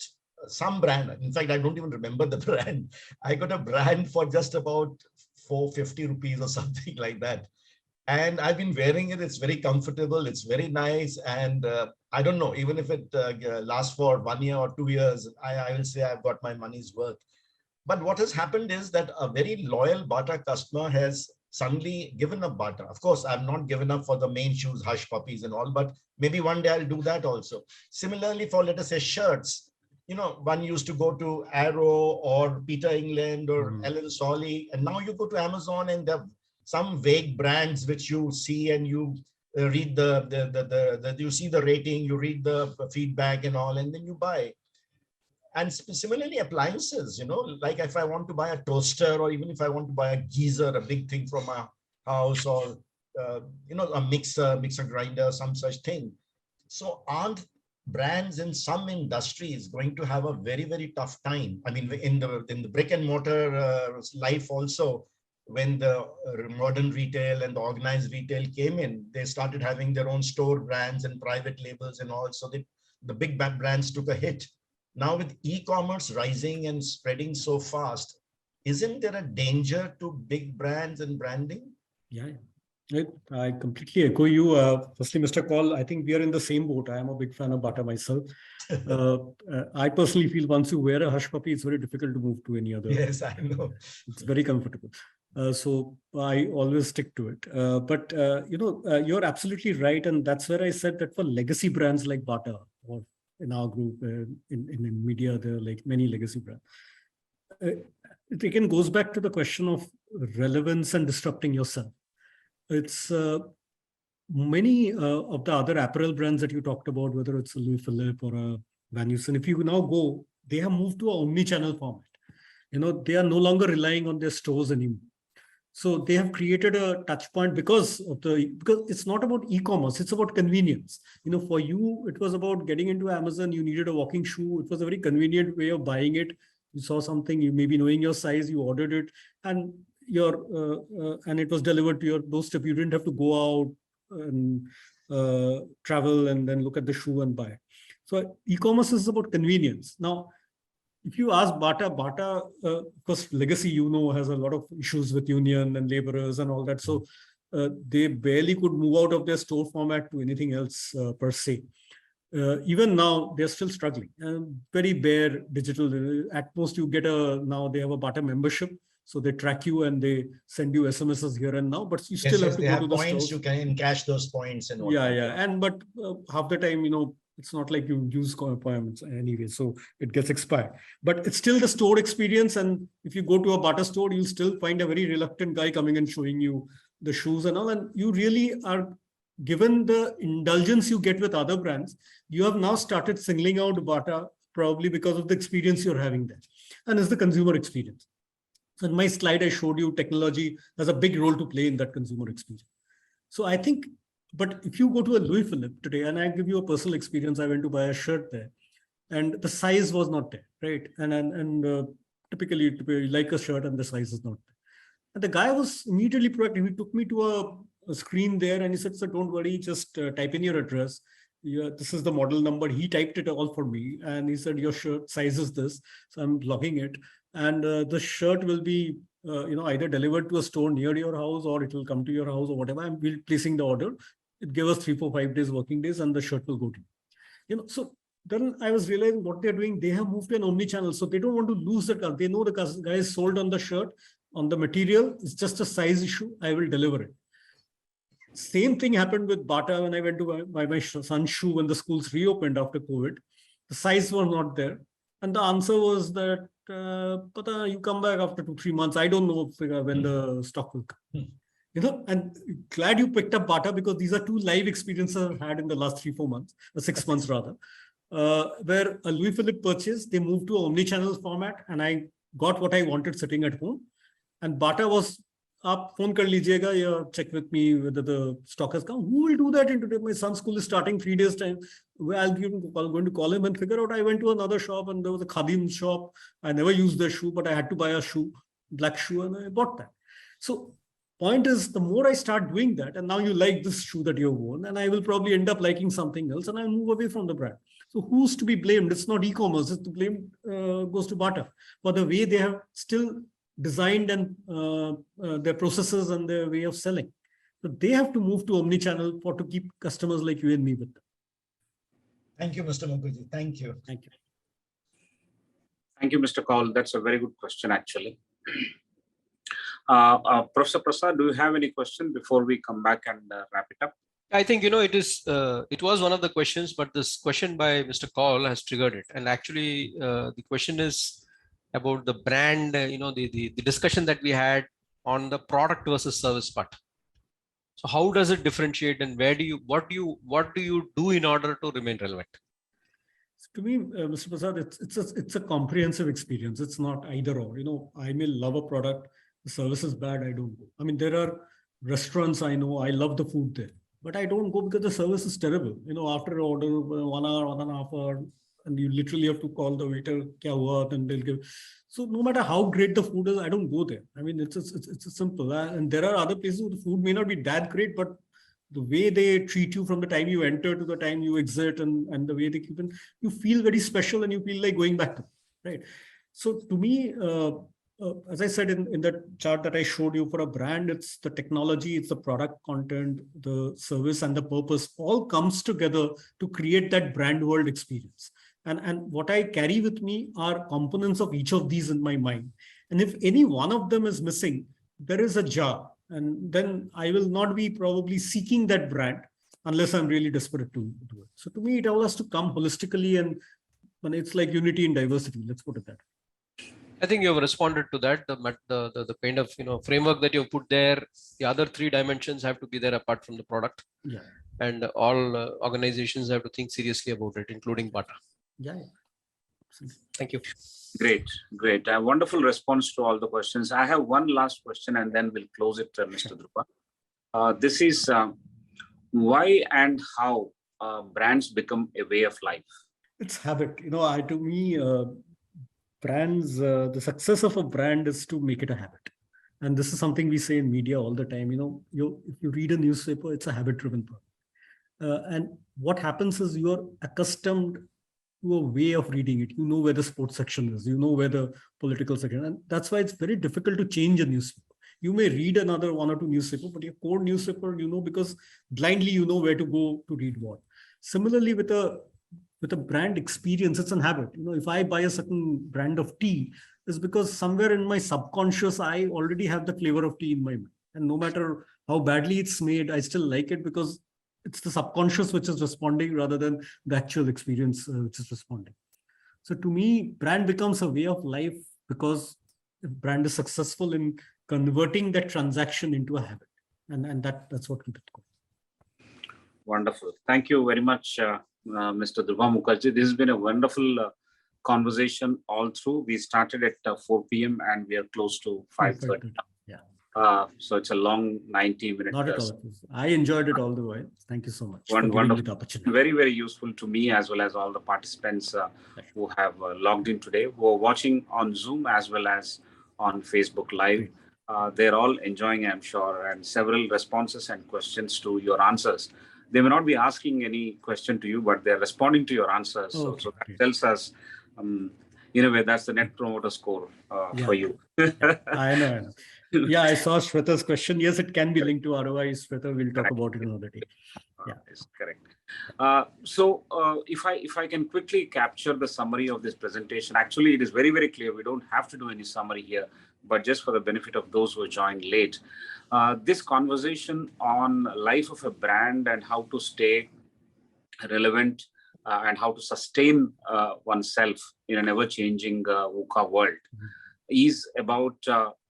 some brand. In fact, I don't even remember the brand. I got a brand for just about 450 rupees or something like that. And I've been wearing it. It's very comfortable. It's very nice. And I don't know, even if it lasts for 1 year or 2 years, I will say I've got my money's worth. But what has happened is that a very loyal Bata customer has suddenly given up Bata. Of course, I've not given up for the main shoes, Hush Puppies and all, but maybe one day I'll do that also. Similarly, for, let us say, shirts, one used to go to Arrow or Peter England or Ellen Solly, and now you go to Amazon and there are some vague brands which you see and you read you see the rating, you read the feedback and all, and then you buy. And similarly, appliances, like if I want to buy a toaster, or even if I want to buy a geyser, a big thing from my house, or, a mixer grinder, some such thing. So aren't brands in some industries going to have a very, very tough time? I mean, in the brick and mortar life also, when the modern retail and the organized retail came in, they started having their own store brands and private labels and all. So the big brands took a hit. Now with e-commerce rising and spreading so fast, isn't there a danger to big brands and branding? Yeah. I completely echo you. Firstly, Mr. Kaul, I think we are in the same boat. I am a big fan of Bata myself. I personally feel once you wear a Hush Puppy, it's very difficult to move to any other. Yes, I know. It's very comfortable. So I always stick to it. But you're absolutely right. And that's where I said that for legacy brands like Bata, or in our group, in media, there are like many legacy brands. It again goes back to the question of relevance and disrupting yourself. It's many of the other apparel brands that you talked about, whether it's a Louis Philippe or a Van Heusen, if you now go, they have moved to an omni-channel format. They are no longer relying on their stores anymore. So they have created a touch point because it's not about e-commerce, it's about convenience. For you, it was about getting into Amazon, you needed a walking shoe. It was a very convenient way of buying it. You saw something, you maybe knowing your size, you ordered it, and it was delivered to your doorstep. You didn't have to go out and travel and then look at the shoe and buy. So e-commerce is about convenience. Now, if you ask Bata, of course, legacy, has a lot of issues with union and laborers and all that. So they barely could move out of their store format to anything else per se. Even now, they're still struggling. Very bare digital. At most, you get now they have a Bata membership. So they track you and they send you SMSs here and now, but you still have to go to the points. stores. You can encash those points and whatnot. Yeah. But half the time, it's not like you use points anyway, so it gets expired. But it's still the store experience. And if you go to a Bata store, you'll still find a very reluctant guy coming and showing you the shoes and all. And you really are given the indulgence you get with other brands. You have now started singling out Bata probably because of the experience you're having there. And it's the consumer experience. So in my slide, I showed you technology has a big role to play in that consumer experience. So I think, but if you go to a Louis Philippe today, and I give you a personal experience, I went to buy a shirt there and the size was not there, right? And typically you like a shirt and the size is not there. And the guy was immediately proactive. He took me to a screen there and he said, "Sir, don't worry, just type in your address. This is the model number." He typed it all for me. And he said, "Your shirt size is this." So I'm logging it. And the shirt will be, either delivered to a store near your house or it will come to your house or whatever. I'm placing the order. It gave us 3, 4, 5 days working days and the shirt will go to you. So then I was realizing what they're doing. They have moved to an omni-channel. So they don't want to lose the car. They know the guy is sold on the shirt, on the material. It's just a size issue. I will deliver it. Same thing happened with Bata when I went to buy my son's shoe when the schools reopened after COVID. The size was not there. And the answer was that, you come back after 2-3 months. I don't know when the stock will come. And glad you picked up Bata because these are two live experiences I've had in the last 3-4 months, 6 months rather, where a Louis Philippe purchase, they moved to an omni-channel format and I got what I wanted sitting at home. And Bata was, "Aap phone kar lijiyega, ya check with me whether the stock has come." Who will do that in today? My son's school is starting 3 days time. I'm going to call him and figure out. I went to another shop and there was a Khadim shop. I never used the shoe, but I had to buy a shoe, black shoe, and I bought that. So point is, the more I start doing that, and now you like this shoe that you've worn, and I will probably end up liking something else and I'll move away from the brand. So who's to be blamed? It's not e-commerce. It's the blame goes to Bata for the way they have still designed and their processes and their way of selling. So they have to move to omni-channel to keep customers like you and me with them. Thank you, Mr. Mukherjee. Thank you. Thank you. Thank you, Mr. Kaul. That's a very good question, actually. Professor Prasad, do you have any question before we come back and wrap it up? I think, it was one of the questions, but this question by Mr. Kaul has triggered it. And actually, the question is about the brand, the discussion that we had on the product versus service part. So how does it differentiate and what do you do in order to remain relevant? To me, Mr. Prasad, it's a comprehensive experience. It's not either or. I may love a product, the service is bad, I don't go. I mean, there are restaurants I know, I love the food there, but I don't go because the service is terrible. After order 1 hour, 1.5 hours, and you literally have to call the waiter, kya hua, and they'll give. So no matter how great the food is, I don't go there. I mean, it's simple. And there are other places where the food may not be that great, but the way they treat you from the time you enter to the time you exit and the way they keep it, you feel very special and you feel like going back to, right? So to me, as I said in that chart that I showed you, for a brand, it's the technology, it's the product content, the service and the purpose all comes together to create that brand world experience. And what I carry with me are components of each of these in my mind. And if any one of them is missing, there is a jar. And then I will not be probably seeking that brand unless I'm really desperate to do it. So to me, it all has to come holistically, and it's like unity in diversity. Let's put it that way. I think you have responded to that. The kind of framework that you put there, the other 3 dimensions have to be there apart from the product. Yeah. And all organizations have to think seriously about it, including Bata. Yeah. Thank you. Great. A wonderful response to all the questions. I have one last question and then we'll close it, Mr. Durba. This is why and how brands become a way of life. It's habit. To me, brands, the success of a brand is to make it a habit. And this is something we say in media all the time. If you read a newspaper, it's a habit-driven product. And what happens is you're accustomed to a way of reading it. You know where the sports section is, you know where the political section, and that's why it's very difficult to change a newspaper. You may read another one or two newspaper, but your core newspaper, because blindly you know where to go to read what. Similarly, with a brand experience, it's a habit. If I buy a certain brand of tea, it's because somewhere in my subconscious, I already have the flavor of tea in my mind. And no matter how badly it's made, I still like it because it's the subconscious which is responding rather than the actual experience which is responding. So to me, brand becomes a way of life because the brand is successful in converting that transaction into a habit. And that's what we Bitcoin. Wonderful. Thank you very much, Mr. Durba Mukherjee. This has been a wonderful conversation all through. We started at 4 p.m. and we are close to 5:30. Yeah. So it's a long 90-minute. Not at all. I enjoyed it all the while. Thank you so much for giving me the opportunity. Very, very useful to me as well as all the participants who have logged in today, who are watching on Zoom as well as on Facebook Live. They're all enjoying, I'm sure, and several responses and questions to your answers. They may not be asking any question to you, but they're responding to your answers. So that tells us, in a way, that's the net promoter score for you. I know. Yeah, I saw Shweta's question. Yes, it can be linked to ROI. Shweta, we'll talk about it another day. Yeah, is correct. So if I can quickly capture the summary of this presentation, actually it is very, very clear. We don't have to do any summary here, but just for the benefit of those who joined late, this conversation on life of a brand and how to stay relevant and how to sustain oneself in an ever-changing VUCA world is about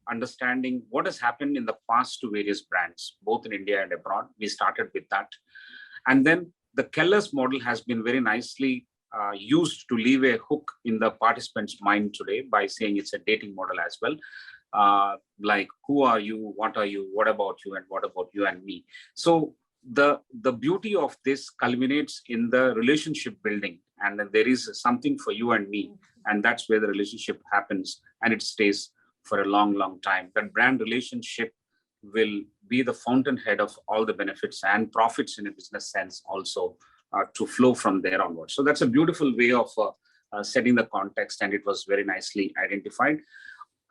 understanding what has happened in the past to various brands, both in India and abroad. We started with that. And then the Keller's model has been very nicely used to leave a hook in the participant's mind today by saying it's a dating model as well. Like, who are you? What are you? What about you? And what about you and me? So the beauty of this culminates in the relationship building. And then there is something for you and me. And that's where the relationship happens and it stays for a long, long time. That brand relationship will be the fountainhead of all the benefits and profits in a business sense also to flow from there onwards. So that's a beautiful way of setting the context, and it was very nicely identified.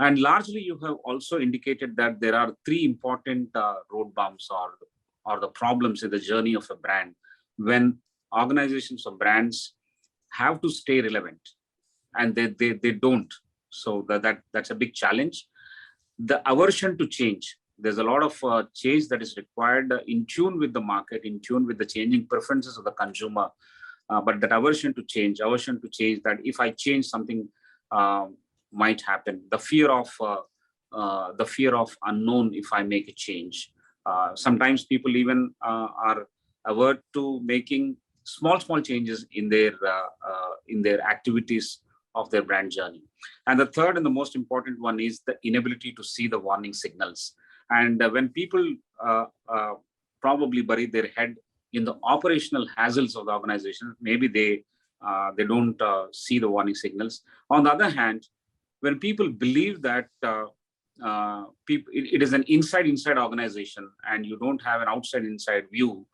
And largely, you have also indicated that there are three important road bumps or the problems in the journey of a brand when organizations or brands have to stay relevant and they don't. So that's a big challenge. The aversion to change. There's a lot of change that is required in tune with the market, in tune with the changing preferences of the consumer. But that aversion to change, that if I change something might happen. The fear of unknown if I make a change. Sometimes people even are averse to making small changes in their activities of their brand journey. And the third and the most important one is the inability to see the warning signals. And when people probably bury their head in the operational hassles of the organization, maybe they don't see the warning signals. On the other hand, when people believe that it is an inside organization and you don't have an outside view,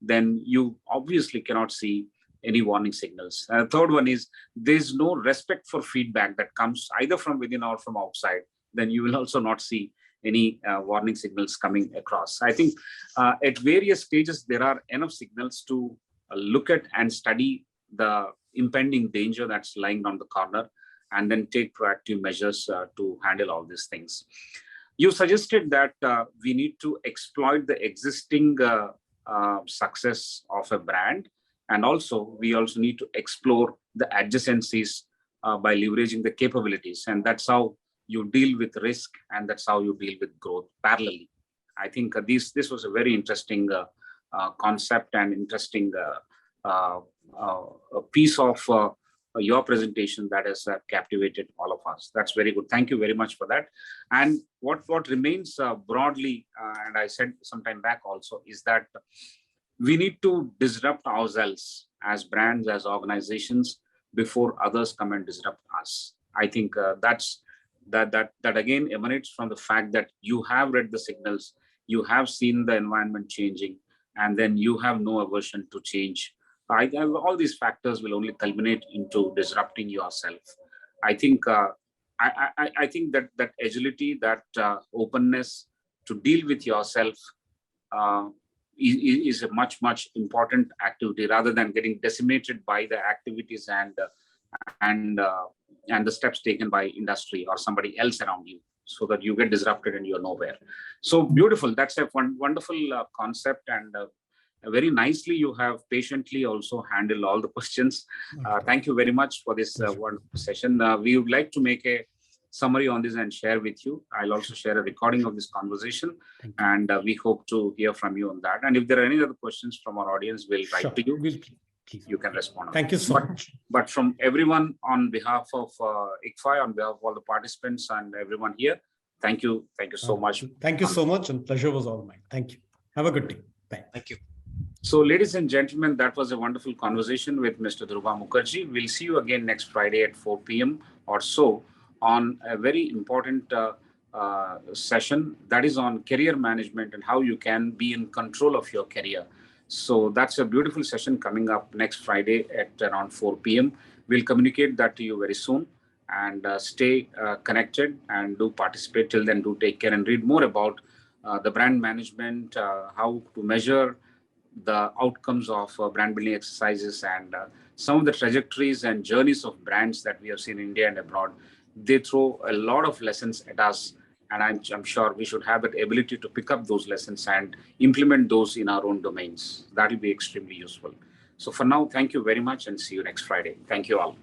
then you obviously cannot see any warning signals. And the third one is there's no respect for feedback that comes either from within or from outside. Then you will also not see any warning signals coming across. I think at various stages, there are enough signals to look at and study the impending danger that's lying on the corner and then take proactive measures to handle all these things. You suggested that we need to exploit the existing success of a brand. And also, we also need to explore the adjacencies by leveraging the capabilities. And that's how you deal with risk, and that's how you deal with growth parallelly. I think this was a very interesting concept and interesting piece of your presentation that has captivated all of us. That's very good. Thank you very much for that. And what remains broadly, and I said some time back also, is that we need to disrupt ourselves as brands, as organizations, before others come and disrupt us. I think that again emanates from the fact that you have read the signals, you have seen the environment changing, and then you have no aversion to change All these factors will only culminate into disrupting yourself. I think I think that agility, that openness to deal with yourself uh, is a much important activity, rather than getting decimated by the activities and and the steps taken by industry or somebody else around you, so that you get disrupted and you're nowhere. So beautiful. That's a wonderful concept, and very nicely you have patiently also handled all the questions. Thank you very much for this wonderful session. We would like to make a summary on this and share with you. I'll also share a recording of this conversation, and we hope to hear from you on that. And if there are any other questions from our audience, we'll write to you. You can respond. Thank you so much. But from everyone, on behalf of ICFAI, on behalf of all the participants and everyone here, thank you so much. Thank you so much, and pleasure was all mine. Thank you. Have a good day. Bye. Thank you. So, ladies and gentlemen, that was a wonderful conversation with Mr. Durba Mukherjee. We'll see you again next Friday at 4 p.m. or so on a very important session that is on career management and how you can be in control of your career. So that's a beautiful session coming up next Friday at around 4 p.m. We'll communicate that to you very soon, and stay connected and do participate. Till then, do take care and read more about the brand management, how to measure the outcomes of brand building exercises, and some of the trajectories and journeys of brands that we have seen in India and abroad. They throw a lot of lessons at us, and I'm sure we should have that ability to pick up those lessons and implement those in our own domains. That will be extremely useful. So for now, thank you very much, and see you next Friday. Thank you all.